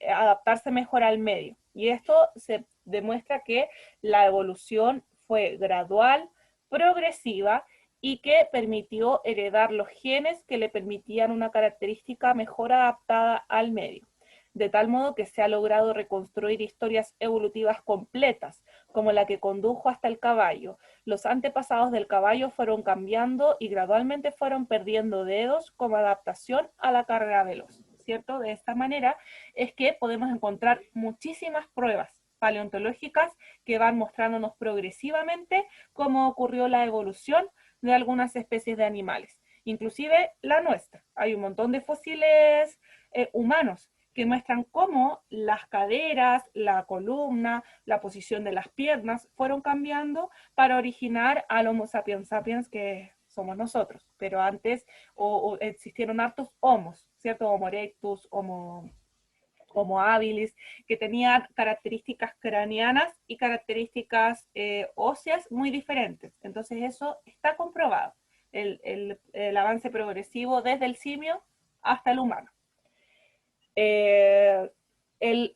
adaptarse mejor al medio. Y esto se demuestra que la evolución fue gradual, progresiva, y que permitió heredar los genes que le permitían una característica mejor adaptada al medio, de tal modo que se ha logrado reconstruir historias evolutivas completas, como la que condujo hasta el caballo. Los antepasados del caballo fueron cambiando y gradualmente fueron perdiendo dedos como adaptación a la carrera veloz, ¿cierto? De esta manera es que podemos encontrar muchísimas pruebas paleontológicas que van mostrándonos progresivamente cómo ocurrió la evolución de algunas especies de animales, inclusive la nuestra. Hay un montón de fósiles humanos que muestran cómo las caderas, la columna, la posición de las piernas fueron cambiando para originar al Homo sapiens sapiens que somos nosotros. Pero antes existieron hartos homos, ¿cierto? Homo erectus, Homo habilis, que tenían características craneanas y características óseas muy diferentes. Entonces eso está comprobado, el avance progresivo desde el simio hasta el humano. El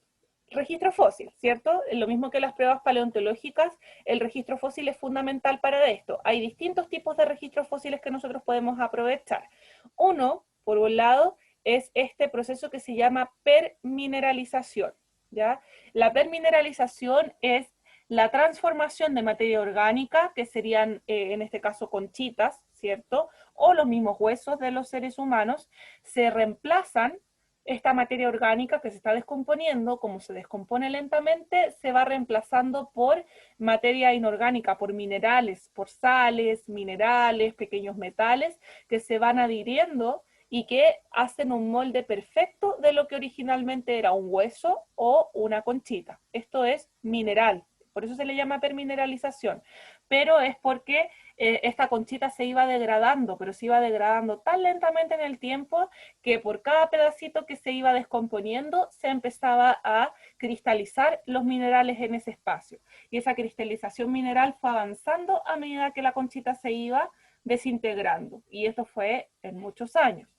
registro fósil, ¿cierto? Lo mismo que las pruebas paleontológicas, el registro fósil es fundamental para esto. Hay distintos tipos de registros fósiles que nosotros podemos aprovechar. Uno, por un lado, es este proceso que se llama permineralización, ¿ya? La permineralización es la transformación de materia orgánica, que serían en este caso conchitas, ¿cierto? O los mismos huesos de los seres humanos, se reemplazan esta materia orgánica que se está descomponiendo, como se descompone lentamente, se va reemplazando por materia inorgánica, por minerales, por sales, minerales, pequeños metales que se van adhiriendo y que hacen un molde perfecto de lo que originalmente era un hueso o una conchita. Esto es mineral, por eso se le llama permineralización, pero es porque esta conchita se iba degradando, pero se iba degradando tan lentamente en el tiempo que por cada pedacito que se iba descomponiendo se empezaba a cristalizar los minerales en ese espacio. Y esa cristalización mineral fue avanzando a medida que la conchita se iba desintegrando. Y esto fue en muchos años.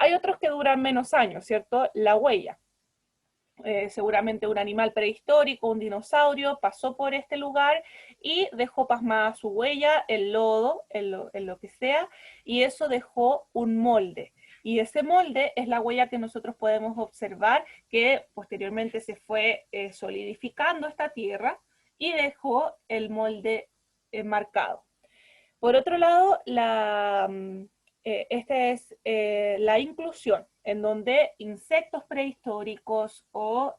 Hay otros que duran menos años, ¿cierto? La huella. Seguramente un animal prehistórico, un dinosaurio, pasó por este lugar y dejó pasmada su huella, el lodo, en lo que sea, y eso dejó un molde. Y ese molde es la huella que nosotros podemos observar que posteriormente se fue solidificando esta tierra y dejó el molde marcado. Por otro lado, esta es la inclusión, en donde insectos prehistóricos o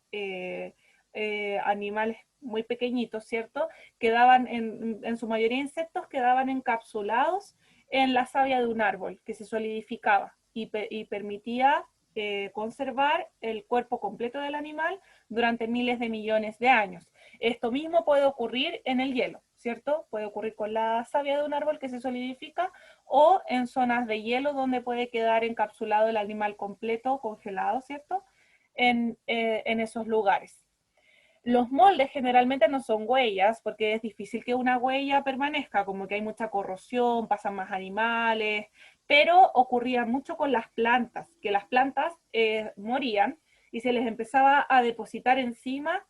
animales muy pequeñitos, ¿cierto? Quedaban, en su mayoría insectos, quedaban encapsulados en la savia de un árbol que se solidificaba y permitía conservar el cuerpo completo del animal durante miles de millones de años. Esto mismo puede ocurrir en el hielo, ¿cierto? Puede ocurrir con la savia de un árbol que se solidifica o en zonas de hielo donde puede quedar encapsulado el animal completo, congelado, ¿cierto? En esos lugares. Los moldes generalmente no son huellas, porque es difícil que una huella permanezca, como que hay mucha corrosión, pasan más animales, pero ocurría mucho con las plantas, que las plantas morían y se les empezaba a depositar encima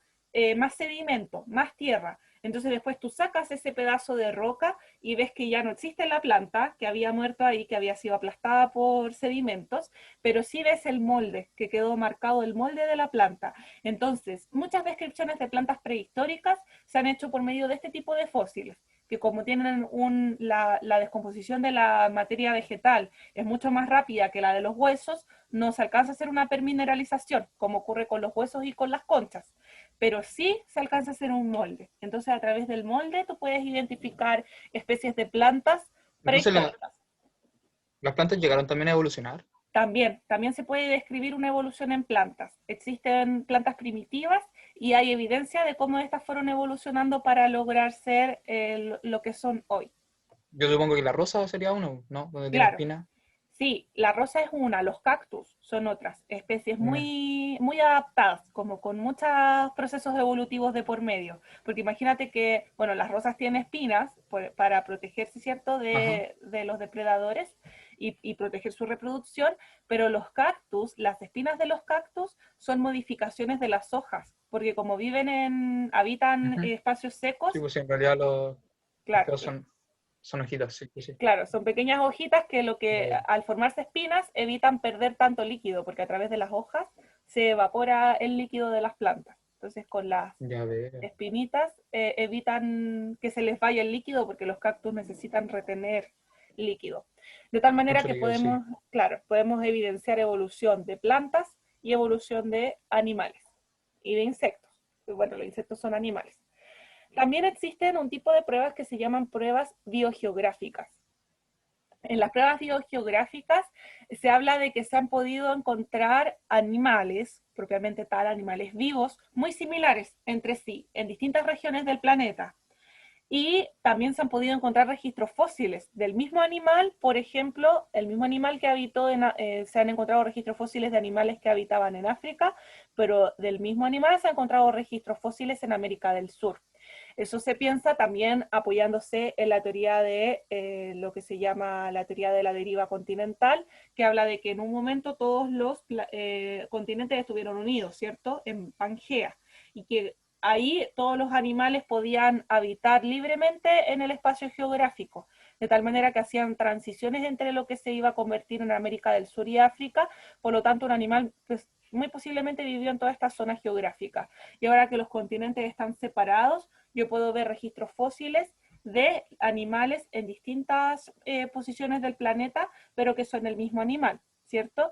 más sedimento, más tierra. Entonces después tú sacas ese pedazo de roca y ves que ya no existe la planta, que había muerto ahí, que había sido aplastada por sedimentos, pero sí ves el molde, que quedó marcado el molde de la planta. Entonces, muchas descripciones de plantas prehistóricas se han hecho por medio de este tipo de fósiles, que como tienen la descomposición de la materia vegetal es mucho más rápida que la de los huesos, no se alcanza a hacer una permineralización, como ocurre con los huesos y con las conchas, pero sí se alcanza a hacer un molde. Entonces, a través del molde tú puedes identificar especies de plantas Entonces prehistóricas. las plantas llegaron también a evolucionar. También se puede describir una evolución en plantas. Existen plantas primitivas y hay evidencia de cómo estas fueron evolucionando para lograr ser lo que son hoy. Yo supongo que la rosa sería uno, ¿no? Donde tiene Claro, espina. sí, la rosa es una, los cactus son otras, especies Ya. muy adaptadas, como con muchos procesos evolutivos de por medio. Porque imagínate que, bueno, las rosas tienen espinas para protegerse, ¿cierto?, Ajá. de los depredadores y proteger su reproducción, pero los cactus, las espinas de los cactus son modificaciones de las hojas, porque como habitan Ujú. espacios Sí, secos, pues en realidad los claro, peos son hojitas, sí, sí, sí. claro, son pequeñas hojitas que Ya, ya. al formarse espinas evitan perder tanto líquido, porque a través de las hojas se evapora el líquido de las plantas. Entonces con las Ya veo. espinitas evitan que se les vaya el líquido porque los cactus necesitan retener líquido. De tal manera Mucho que líquido, sí. podemos, claro, podemos evidenciar evolución de plantas y evolución de animales y de insectos. Bueno, los insectos son animales. También existen un tipo de pruebas que se llaman pruebas biogeográficas. En las pruebas biogeográficas se habla de que se han podido encontrar animales, propiamente tal, animales vivos, muy similares entre sí en distintas regiones del planeta. Y también se han podido encontrar registros fósiles del mismo animal, por ejemplo, el mismo animal que habitó, se han encontrado registros fósiles de animales que habitaban en África, pero del mismo animal se han encontrado registros fósiles en América del Sur. Eso se piensa también apoyándose en la teoría de lo que se llama la teoría de la deriva continental, que habla de que en un momento todos los continentes estuvieron unidos, ¿cierto? En Pangea, y que ahí todos los animales podían habitar libremente en el espacio geográfico, de tal manera que hacían transiciones entre lo que se iba a convertir en América del Sur y África, por lo tanto un animal pues, muy posiblemente vivió en toda esta zona geográfica. Y ahora que los continentes están separados, yo puedo ver registros fósiles de animales en distintas posiciones del planeta, pero que son el mismo animal, ¿cierto?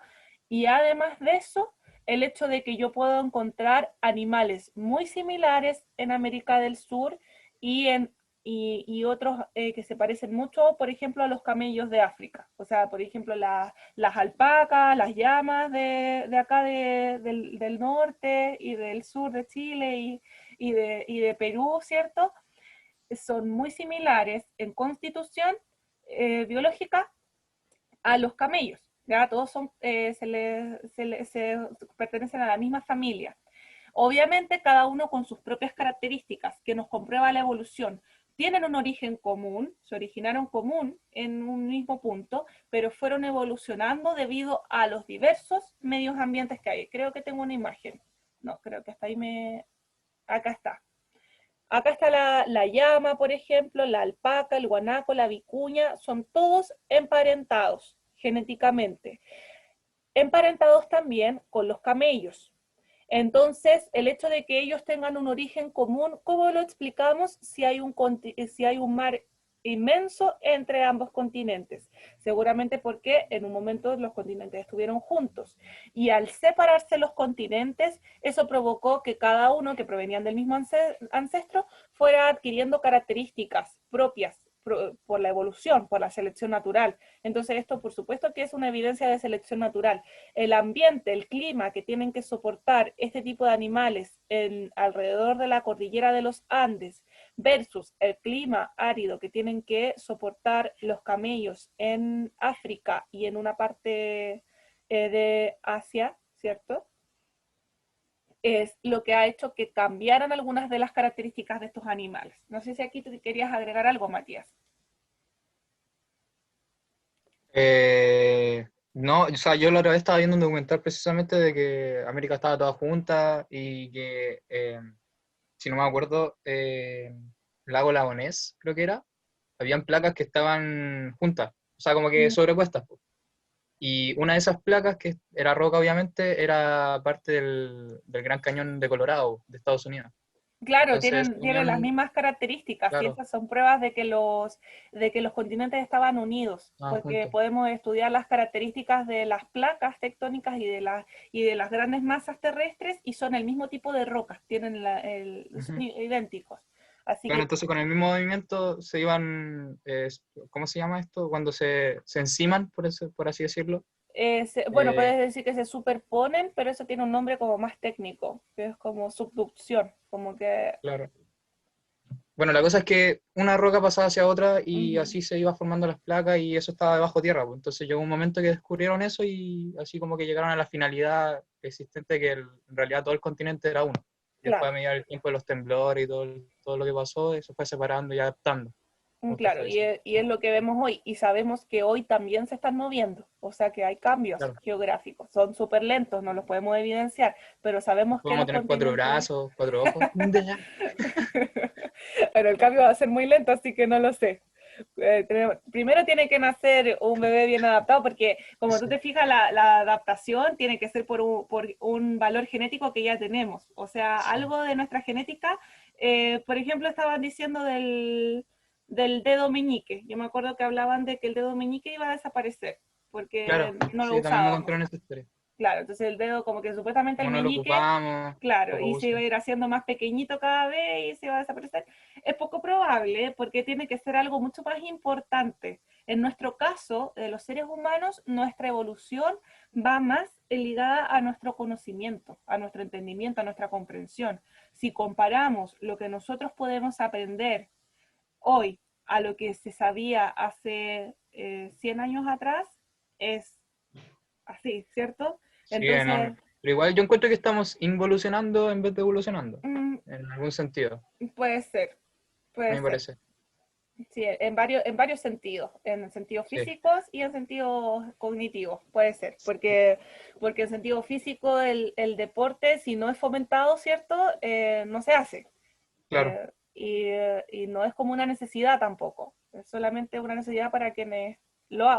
Y además de eso, el hecho de que yo puedo encontrar animales muy similares en América del Sur y y otros que se parecen mucho, por ejemplo, a los camellos de África. O sea, por ejemplo, las alpacas, las llamas de acá del norte y del sur de Chile y de Perú, ¿cierto? Son muy similares en constitución biológica a los camellos. ¿Ya? Todos son, se pertenecen a la misma familia. Obviamente cada uno con sus propias características que nos comprueba la evolución, tienen un origen común, se originaron común en un mismo punto, pero fueron evolucionando debido a los diversos medios ambientes que hay. Creo que tengo una imagen. No, creo que hasta ahí me... Acá está. Acá está la llama, por ejemplo, la alpaca, el guanaco, la vicuña, son todos emparentados genéticamente. Emparentados también con los camellos. Entonces, el hecho de que ellos tengan un origen común, ¿cómo lo explicamos si hay un mar inmenso entre ambos continentes? Seguramente porque en un momento los continentes estuvieron juntos. Y al separarse los continentes, eso provocó que cada uno que provenían del mismo ancestro fuera adquiriendo características propias por la evolución, por la selección natural. Entonces esto por supuesto que es una evidencia de selección natural. El ambiente, el clima que tienen que soportar este tipo de animales alrededor de la cordillera de los Andes versus el clima árido que tienen que soportar los camellos en África y en una parte de Asia, ¿cierto? Es lo que ha hecho que cambiaran algunas de las características de estos animales. No sé si aquí te querías agregar algo, Matías. No, o sea, yo la otra vez estaba viendo un documental precisamente de que América estaba toda junta y que, si no me acuerdo, Lago Lagonés, creo que era, habían placas que estaban juntas, o sea, como que sobrepuestas, po. Y una de esas placas, que era roca obviamente, era parte del Gran Cañón de Colorado, de Estados Unidos. Claro, Entonces, tienen las unión, mismas características y claro, esas son pruebas de que los continentes estaban unidos, estaban porque juntos. podemos estudiar las características de las placas tectónicas y de las grandes masas terrestres y son el mismo tipo de rocas, son Ujú. idénticos. Así Claro, que entonces con el mismo movimiento se iban, ¿cómo se llama esto? Cuando se enciman, por así decirlo. bueno, Eh, puedes decir que se superponen, pero eso tiene un nombre como más técnico, que es como subducción, como que... claro. Bueno, la cosa es que una roca pasaba hacia otra y Ujú. así se iba formando las placas y eso estaba debajo tierra, pues. Entonces llegó un momento que descubrieron eso y así como que llegaron a la finalidad existente que en realidad todo el continente era uno. Y después Claro. a medida del tiempo de los temblores y todo lo que pasó, eso fue separando y adaptando, como usted está Claro, diciendo. y es lo que vemos hoy, y sabemos que hoy también se están moviendo, o sea que hay cambios Claro. geográficos, son súper lentos, no los podemos evidenciar, pero sabemos que Vamos a los tener cuatro continentes, brazos, cuatro ojos. pero el cambio va a ser muy lento, así que no lo sé. Primero tiene que nacer un bebé bien adaptado, porque como tú Sí, te fijas, la adaptación tiene que ser por un valor genético que ya tenemos, o sea, sí. algo de nuestra genética, por ejemplo, estaban diciendo del dedo meñique. Yo me acuerdo que hablaban de que el dedo meñique iba a desaparecer porque Claro, no lo sí, también me usábamos. contaron esa historia. Claro, entonces el dedo como que supuestamente el Como no lo meñique, ocupamos, claro, poco y se iba uso. a ir haciendo más pequeñito cada vez y se iba a desaparecer. Es poco probable porque tiene que ser algo mucho más importante. En nuestro caso, de los seres humanos, nuestra evolución va más ligada a nuestro conocimiento, a nuestro entendimiento, a nuestra comprensión. Si comparamos lo que nosotros podemos aprender hoy a lo que se sabía hace 100 años atrás, es así, ¿cierto? Sí, es Entonces, enorme. Pero igual yo encuentro que estamos involucionando en vez de evolucionando, mm, en algún sentido, puede ser, a puede mí me ser. parece. Sí, en varios sentidos, en sentidos Sí, físicos y en sentidos cognitivos, puede ser, porque en sentido físico el deporte, si no es fomentado, ¿cierto? No se hace. claro, Y no es como una necesidad tampoco, es solamente una necesidad para quienes lo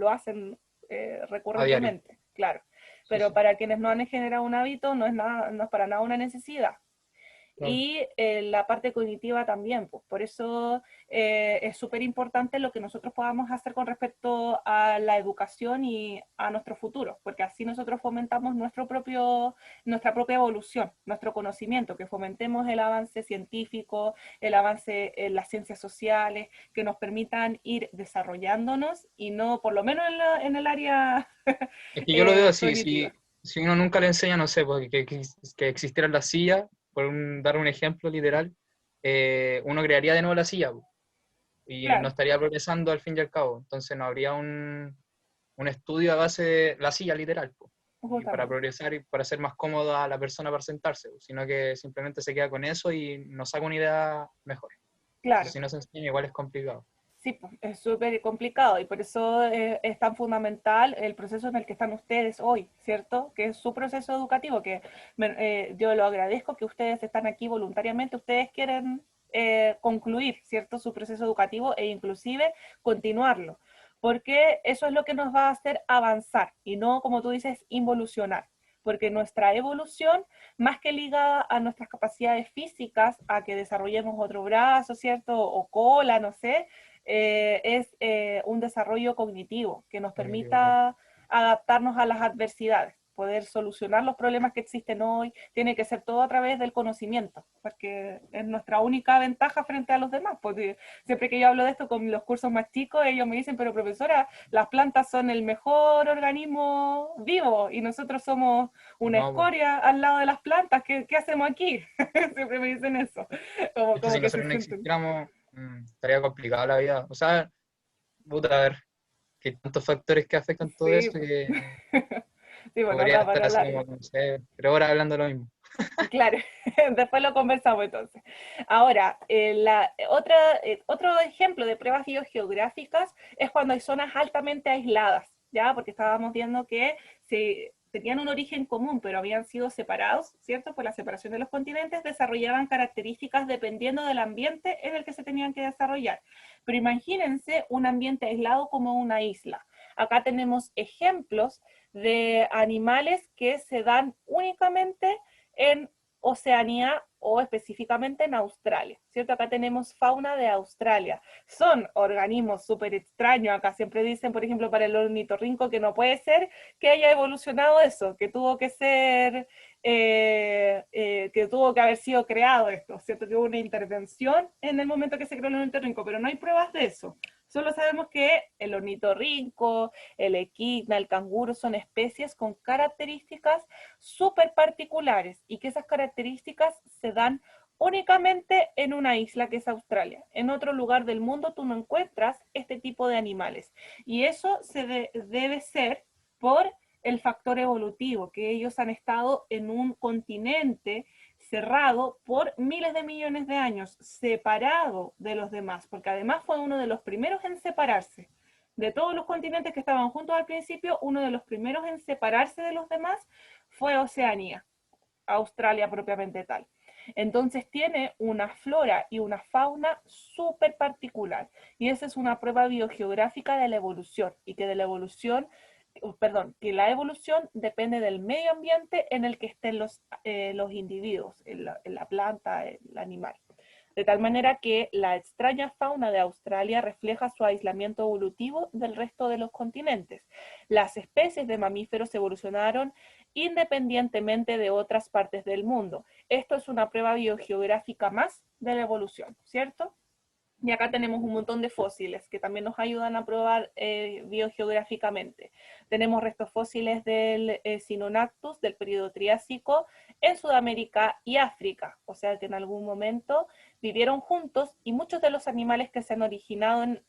hacen a diario. recurrentemente, claro. Sí, Pero sí, para quienes no han generado un hábito, no es nada, no es para nada una necesidad. claro. Y la parte cognitiva también, pues por eso es súper importante lo que nosotros podamos hacer con respecto a la educación y a nuestro futuro, porque así nosotros fomentamos nuestra propia evolución, nuestro conocimiento, que fomentemos el avance científico, el avance en las ciencias sociales, que nos permitan ir desarrollándonos y no, por lo menos en el área Es que yo lo veo así, cognitiva. si uno nunca le enseña, no sé, porque que existiera la silla, dar un ejemplo literal, uno crearía de nuevo la silla, po, y no Claro, estaría progresando al fin y al cabo. Entonces no habría un estudio a base de la silla literal, po, y para justamente. progresar y para hacer más cómoda a la persona para sentarse, po, sino que simplemente se queda con eso y nos saca una idea mejor. Entonces, claro. si no se enseña, igual es complicado. Sí, pues, es súper complicado y por eso es tan fundamental el proceso en el que están ustedes hoy, ¿cierto? Que es su proceso educativo, que yo lo agradezco que ustedes están aquí voluntariamente, ustedes quieren concluir, ¿cierto? Su proceso educativo e inclusive continuarlo, porque eso es lo que nos va a hacer avanzar y no, como tú dices, involucionar. Porque nuestra evolución, más que ligada a nuestras capacidades físicas, a que desarrollemos otro brazo, ¿cierto? O cola, no sé, es un desarrollo cognitivo que nos Cognitivo, claro. permita adaptarnos a las adversidades, poder solucionar los problemas que existen hoy, tiene que ser todo a través del conocimiento, porque es nuestra única ventaja frente a los demás, porque siempre que yo hablo de esto con los cursos más chicos, ellos me dicen, pero profesora, las plantas son el mejor organismo vivo y nosotros somos una No, pues, escoria al lado de las plantas, ¿qué hacemos aquí? Siempre me dicen eso, es que como si que se nosotros no sienten. existiéramos, estaría complicada la vida. O sea, puta, a ver, que hay tantos factores que afectan todo Sí, eso que sí, bueno, podría da estar para así largo. como, no sé, 3 horas hablando de lo mismo. Claro, después lo conversamos entonces. Ahora, otro ejemplo de pruebas biogeográficas es cuando hay zonas altamente aisladas, ¿ya? Porque estábamos viendo que se tenían un origen común, pero habían sido separados, ¿cierto? Por la separación de los continentes, desarrollaban características dependiendo del ambiente en el que se tenían que desarrollar. Pero imagínense un ambiente aislado como una isla. Acá tenemos ejemplos de animales que se dan únicamente en Oceanía o específicamente en Australia, ¿cierto? Acá tenemos fauna de Australia. Son organismos súper extraños. Acá siempre dicen, por ejemplo, para el ornitorrinco que no puede ser que haya evolucionado eso, que tuvo que ser, que tuvo que haber sido creado esto, ¿cierto? Que hubo una intervención en el momento que se creó el ornitorrinco, pero no hay pruebas de eso. Solo sabemos que el ornitorrinco, el equidna, el canguro son especies con características súper particulares y que esas características se dan únicamente en una isla que es Australia. En otro lugar del mundo tú no encuentras este tipo de animales. Y eso debe ser por el factor evolutivo, que ellos han estado en un continente cerrado por miles de millones de años, separado de los demás, porque además fue uno de los primeros en separarse. De todos los continentes que estaban juntos al principio, uno de los primeros en separarse de los demás fue Oceanía, Australia propiamente tal. Entonces tiene una flora y una fauna súper particular. Y esa es una prueba biogeográfica de la evolución. Y que de la evolución, perdón, que la evolución depende del medio ambiente en el que estén los individuos, en la planta, el animal. De tal manera que la extraña fauna de Australia refleja su aislamiento evolutivo del resto de los continentes. Las especies de mamíferos evolucionaron independientemente de otras partes del mundo. Esto es una prueba biogeográfica más de la evolución, ¿cierto? Y acá tenemos un montón de fósiles que también nos ayudan a probar biogeográficamente. Tenemos restos fósiles del Sinonactus del periodo Triásico en Sudamérica y África, o sea que en algún momento vivieron juntos y muchos de los animales que se han originado en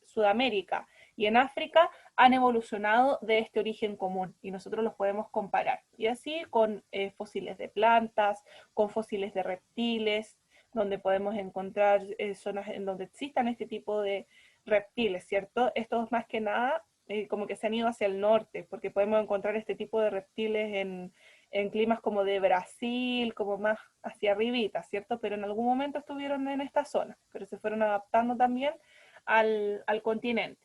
Sudamérica y en África han evolucionado de este origen común y nosotros los podemos comparar. Y así con fósiles de plantas, con fósiles de reptiles, donde podemos encontrar zonas en donde existan este tipo de reptiles, ¿cierto? Estos más que nada como que se han ido hacia el norte, porque podemos encontrar este tipo de reptiles en climas como de Brasil, como más hacia arribita, ¿cierto? Pero en algún momento estuvieron en esta zona, pero se fueron adaptando también al continente.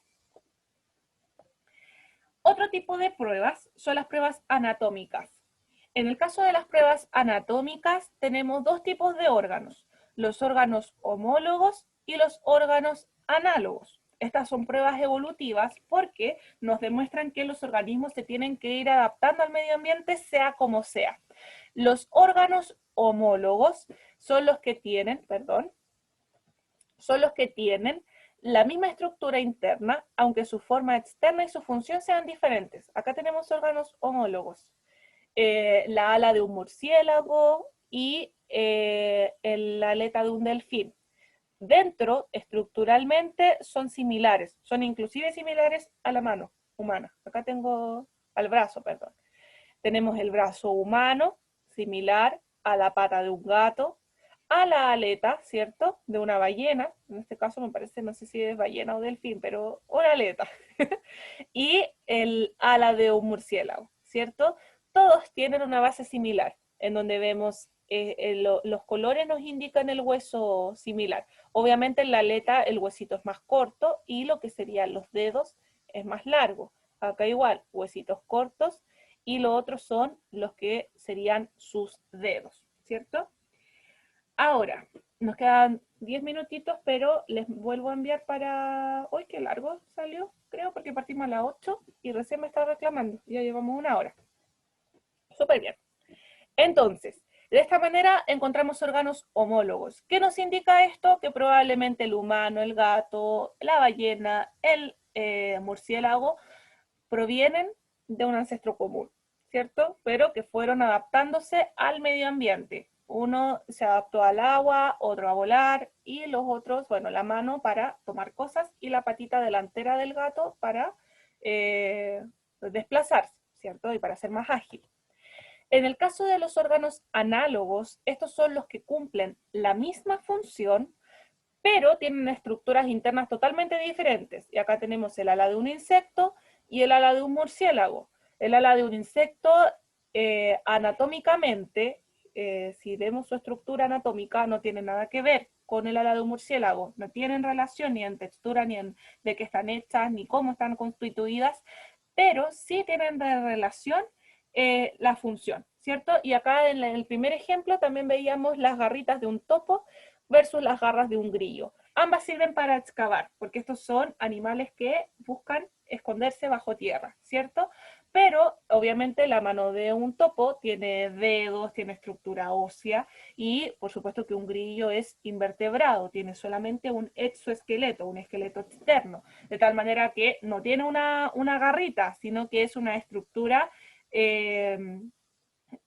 Otro tipo de pruebas son las pruebas anatómicas. En el caso de las pruebas anatómicas tenemos dos tipos de órganos, los órganos homólogos y los órganos análogos. Estas son pruebas evolutivas porque nos demuestran que los organismos se tienen que ir adaptando al medio ambiente sea como sea. Los órganos homólogos son los que tienen, perdón, son los que tienen la misma estructura interna, aunque su forma externa y su función sean diferentes. Acá tenemos órganos homólogos. La ala de un murciélago y la aleta de un delfín. Dentro, estructuralmente, son similares, son inclusive similares a la mano humana. Acá tengo al brazo, perdón. Tenemos el brazo humano, similar a la pata de un gato, a la aleta, ¿cierto? De una ballena, en este caso me parece, no sé si es ballena o delfín, pero una aleta, y el ala de un murciélago, ¿cierto? Todos tienen una base similar, en donde vemos los colores nos indican el hueso similar. Obviamente en la aleta el huesito es más corto y lo que serían los dedos es más largo. Acá igual, huesitos cortos y lo otro son los que serían sus dedos, ¿cierto? Ahora, nos quedan 10 minutitos, pero les vuelvo a enviar para... ¡Uy, qué largo salió! Creo, porque partimos a las 8 y recién me está reclamando. Ya llevamos una hora. Súper bien. Entonces, de esta manera encontramos órganos homólogos. ¿Qué nos indica esto? Que probablemente el humano, el gato, la ballena, el murciélago provienen de un ancestro común, ¿cierto? Pero que fueron adaptándose al medio ambiente. Uno se adaptó al agua, otro a volar y los otros, bueno, la mano para tomar cosas y la patita delantera del gato para desplazarse, ¿cierto? Y para ser más ágil. En el caso de los órganos análogos, estos son los que cumplen la misma función, pero tienen estructuras internas totalmente diferentes. Y acá tenemos el ala de un insecto y el ala de un murciélago. El ala de un insecto, anatómicamente, si vemos su estructura anatómica, no tiene nada que ver con el ala de un murciélago. No tienen relación ni en textura, ni en de qué están hechas, ni cómo están constituidas, pero sí tienen de relación la función, ¿cierto? Y acá en el primer ejemplo también veíamos las garritas de un topo versus las garras de un grillo. Ambas sirven para excavar, porque estos son animales que buscan esconderse bajo tierra, ¿cierto? Pero obviamente la mano de un topo tiene dedos, tiene estructura ósea y por supuesto que un grillo es invertebrado, tiene solamente un exoesqueleto, un esqueleto externo, de tal manera que no tiene una garrita, sino que es una estructura eh,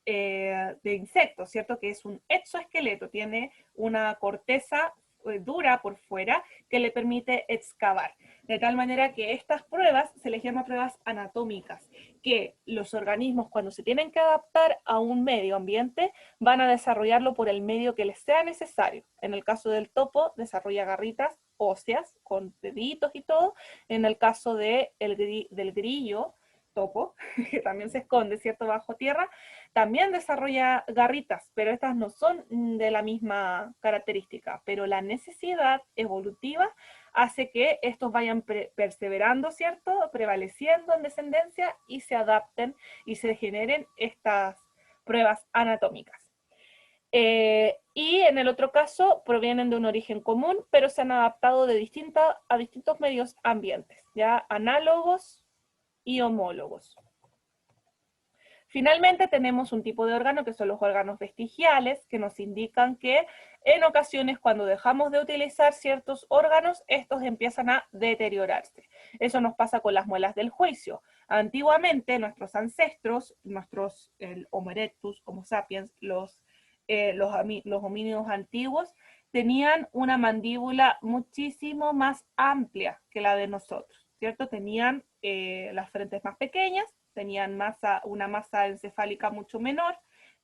de insectos, ¿cierto? Que es un exoesqueleto, tiene una corteza dura por fuera que le permite excavar. De tal manera que estas pruebas se les llama pruebas anatómicas, que los organismos cuando se tienen que adaptar a un medio ambiente van a desarrollarlo por el medio que les sea necesario. En el caso del topo, desarrolla garritas óseas con deditos y todo. En el caso del grillo, topo, que también se esconde, ¿cierto?, bajo tierra, también desarrolla garritas, pero estas no son de la misma característica, pero la necesidad evolutiva hace que estos vayan perseverando, ¿cierto?, prevaleciendo en descendencia y se adapten y se generen estas pruebas anatómicas. Y en el otro caso provienen de un origen común, pero se han adaptado a distintos medios ambientes, ya análogos y homólogos. Finalmente tenemos un tipo de órgano que son los órganos vestigiales, que nos indican que en ocasiones cuando dejamos de utilizar ciertos órganos, estos empiezan a deteriorarse. Eso nos pasa con las muelas del juicio. Antiguamente nuestros ancestros, el Homo erectus, Homo sapiens, los homínidos antiguos, tenían una mandíbula muchísimo más amplia que la de nosotros, ¿cierto? Tenían las frentes más pequeñas, tenían una masa encefálica mucho menor,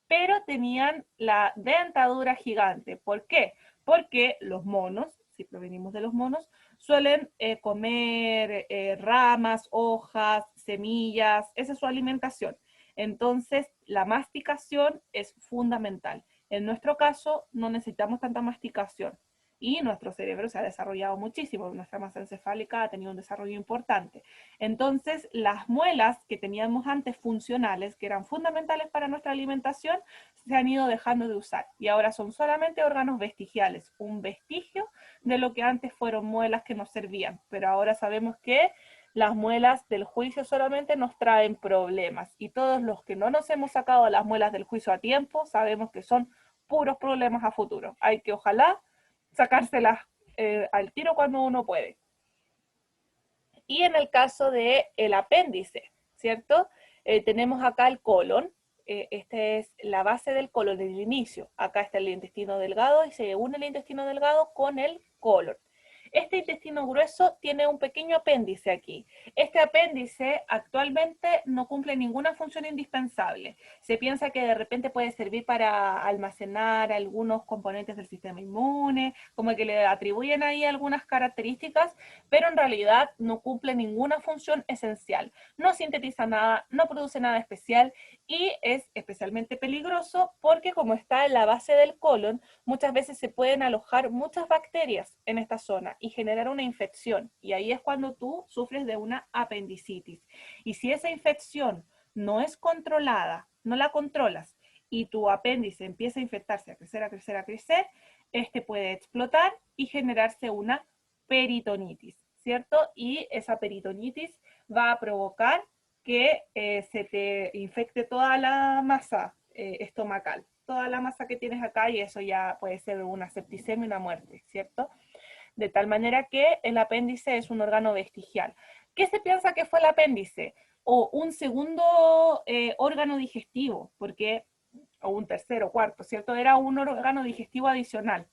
pero tenían la dentadura gigante. ¿Por qué? Porque los monos, si provenimos de los monos, suelen comer ramas, hojas, semillas, esa es su alimentación. Entonces, la masticación es fundamental. En nuestro caso, no necesitamos tanta masticación y nuestro cerebro se ha desarrollado muchísimo, nuestra masa encefálica ha tenido un desarrollo importante. Entonces, las muelas que teníamos antes funcionales, que eran fundamentales para nuestra alimentación, se han ido dejando de usar y ahora son solamente órganos vestigiales, un vestigio de lo que antes fueron muelas que nos servían, pero ahora sabemos que las muelas del juicio solamente nos traen problemas y todos los que no nos hemos sacado las muelas del juicio a tiempo sabemos que son puros problemas a futuro. Hay que ojalá sacárselas al tiro cuando uno puede. Y en el caso del apéndice, ¿cierto? Tenemos acá el colon, esta es la base del colon, el inicio. Acá está el intestino delgado y se une el intestino delgado con el colon. Este intestino grueso tiene un pequeño apéndice aquí. Este apéndice actualmente no cumple ninguna función indispensable. Se piensa que de repente puede servir para almacenar algunos componentes del sistema inmune, como que le atribuyen ahí algunas características, pero en realidad no cumple ninguna función esencial. No sintetiza nada, no produce nada especial y es especialmente peligroso porque como está en la base del colon, muchas veces se pueden alojar muchas bacterias en esta zona y generar una infección. Y ahí es cuando tú sufres de una apendicitis. Y si esa infección no es controlada, no la controlas, y tu apéndice empieza a infectarse, a crecer, a crecer, a crecer, este puede explotar y generarse una peritonitis, ¿cierto? Y esa peritonitis va a provocar que se te infecte toda la masa estomacal, toda la masa que tienes acá, y eso ya puede ser una septicemia y una muerte, ¿cierto? De tal manera que el apéndice es un órgano vestigial. ¿Qué se piensa que fue el apéndice? O un segundo órgano digestivo, porque, o un tercero, cuarto, ¿cierto? Era un órgano digestivo adicional,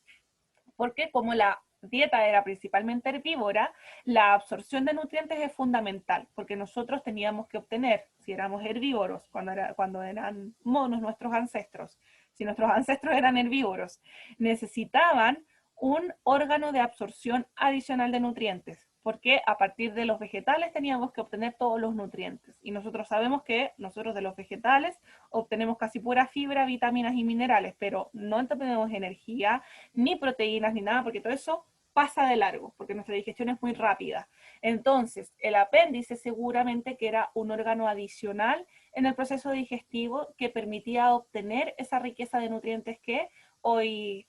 porque como la dieta era principalmente herbívora, la absorción de nutrientes es fundamental, porque nosotros teníamos que obtener, si éramos herbívoros, cuando eran monos nuestros ancestros, si nuestros ancestros eran herbívoros, necesitaban un órgano de absorción adicional de nutrientes, porque a partir de los vegetales teníamos que obtener todos los nutrientes. Y nosotros sabemos que nosotros de los vegetales obtenemos casi pura fibra, vitaminas y minerales, pero no obtenemos energía, ni proteínas, ni nada, porque todo eso pasa de largo, porque nuestra digestión es muy rápida. Entonces, el apéndice seguramente que era un órgano adicional en el proceso digestivo que permitía obtener esa riqueza de nutrientes que hoy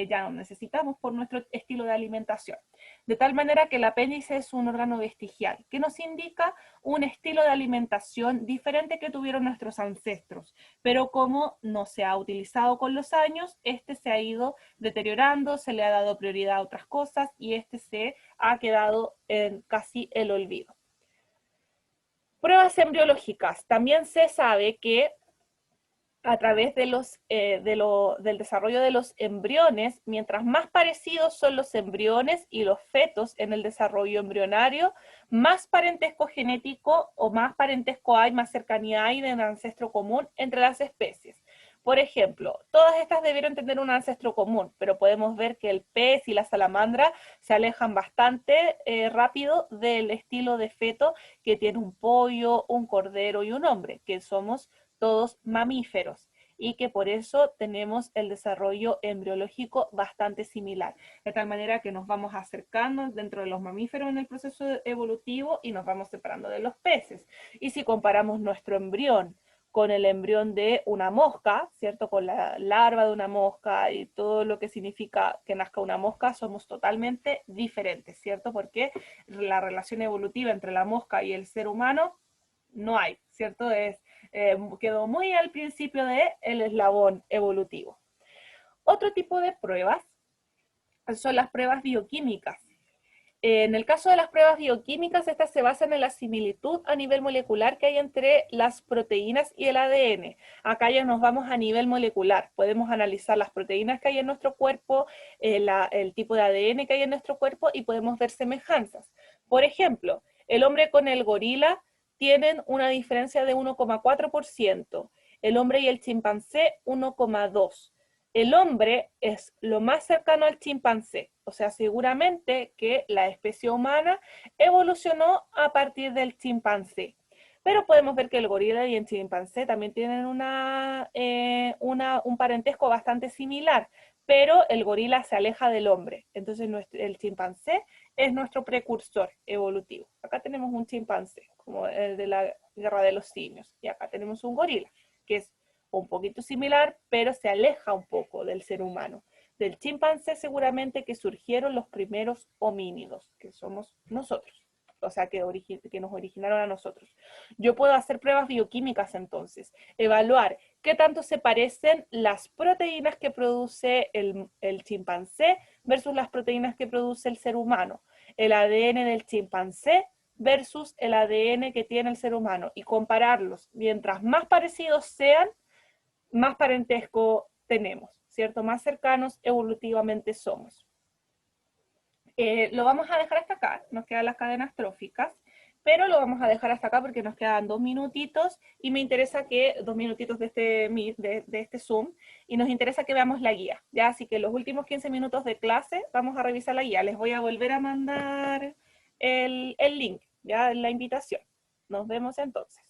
ya no necesitamos por nuestro estilo de alimentación. De tal manera que el apéndice es un órgano vestigial, que nos indica un estilo de alimentación diferente que tuvieron nuestros ancestros, pero como no se ha utilizado con los años, este se ha ido deteriorando, se le ha dado prioridad a otras cosas y este se ha quedado en casi el olvido. Pruebas embriológicas. También se sabe que a través del desarrollo de los embriones, mientras más parecidos son los embriones y los fetos en el desarrollo embrionario, más parentesco genético o más parentesco hay, más cercanía hay de un ancestro común entre las especies. Por ejemplo, todas estas debieron tener un ancestro común, pero podemos ver que el pez y la salamandra se alejan bastante rápido del estilo de feto que tiene un pollo, un cordero y un hombre, que somos todos mamíferos y que por eso tenemos el desarrollo embriológico bastante similar, de tal manera que nos vamos acercando dentro de los mamíferos en el proceso evolutivo y nos vamos separando de los peces. Y si comparamos nuestro embrión con el embrión de una mosca, ¿cierto? Con la larva de una mosca y todo lo que significa que nazca una mosca, somos totalmente diferentes, ¿cierto? Porque la relación evolutiva entre la mosca y el ser humano no hay, ¿cierto? Quedó muy al principio del eslabón evolutivo. Otro tipo de pruebas son las pruebas bioquímicas. En el caso de las pruebas bioquímicas, estas se basan en la similitud a nivel molecular que hay entre las proteínas y el ADN. Acá ya nos vamos a nivel molecular. Podemos analizar las proteínas que hay en nuestro cuerpo, el tipo de ADN que hay en nuestro cuerpo y podemos ver semejanzas. Por ejemplo, el hombre con el gorila tienen una diferencia de 1,4%, el hombre y el chimpancé 1,2%. El hombre es lo más cercano al chimpancé, o sea, seguramente que la especie humana evolucionó a partir del chimpancé. Pero podemos ver que el gorila y el chimpancé también tienen un parentesco bastante similar, pero el gorila se aleja del hombre. Entonces el chimpancé es nuestro precursor evolutivo. Acá tenemos un chimpancé, como el de la guerra de los simios, y acá tenemos un gorila, que es un poquito similar, pero se aleja un poco del ser humano. Del chimpancé seguramente que surgieron los primeros homínidos, que somos nosotros, o sea, que nos originaron a nosotros. Yo puedo hacer pruebas bioquímicas entonces, evaluar qué tanto se parecen las proteínas que produce el chimpancé versus las proteínas que produce el ser humano, el ADN del chimpancé versus el ADN que tiene el ser humano y compararlos. Mientras más parecidos sean, más parentesco tenemos, ¿cierto? Más cercanos evolutivamente somos. Lo vamos a dejar hasta acá, nos quedan las cadenas tróficas, pero lo vamos a dejar hasta acá porque nos quedan 2 minutitos y me interesa que, 2 minutitos de este, de este Zoom, y nos interesa que veamos la guía, ¿ya? Así que los últimos 15 minutos de clase vamos a revisar la guía. Les voy a volver a mandar el link, ¿ya? La invitación. Nos vemos entonces.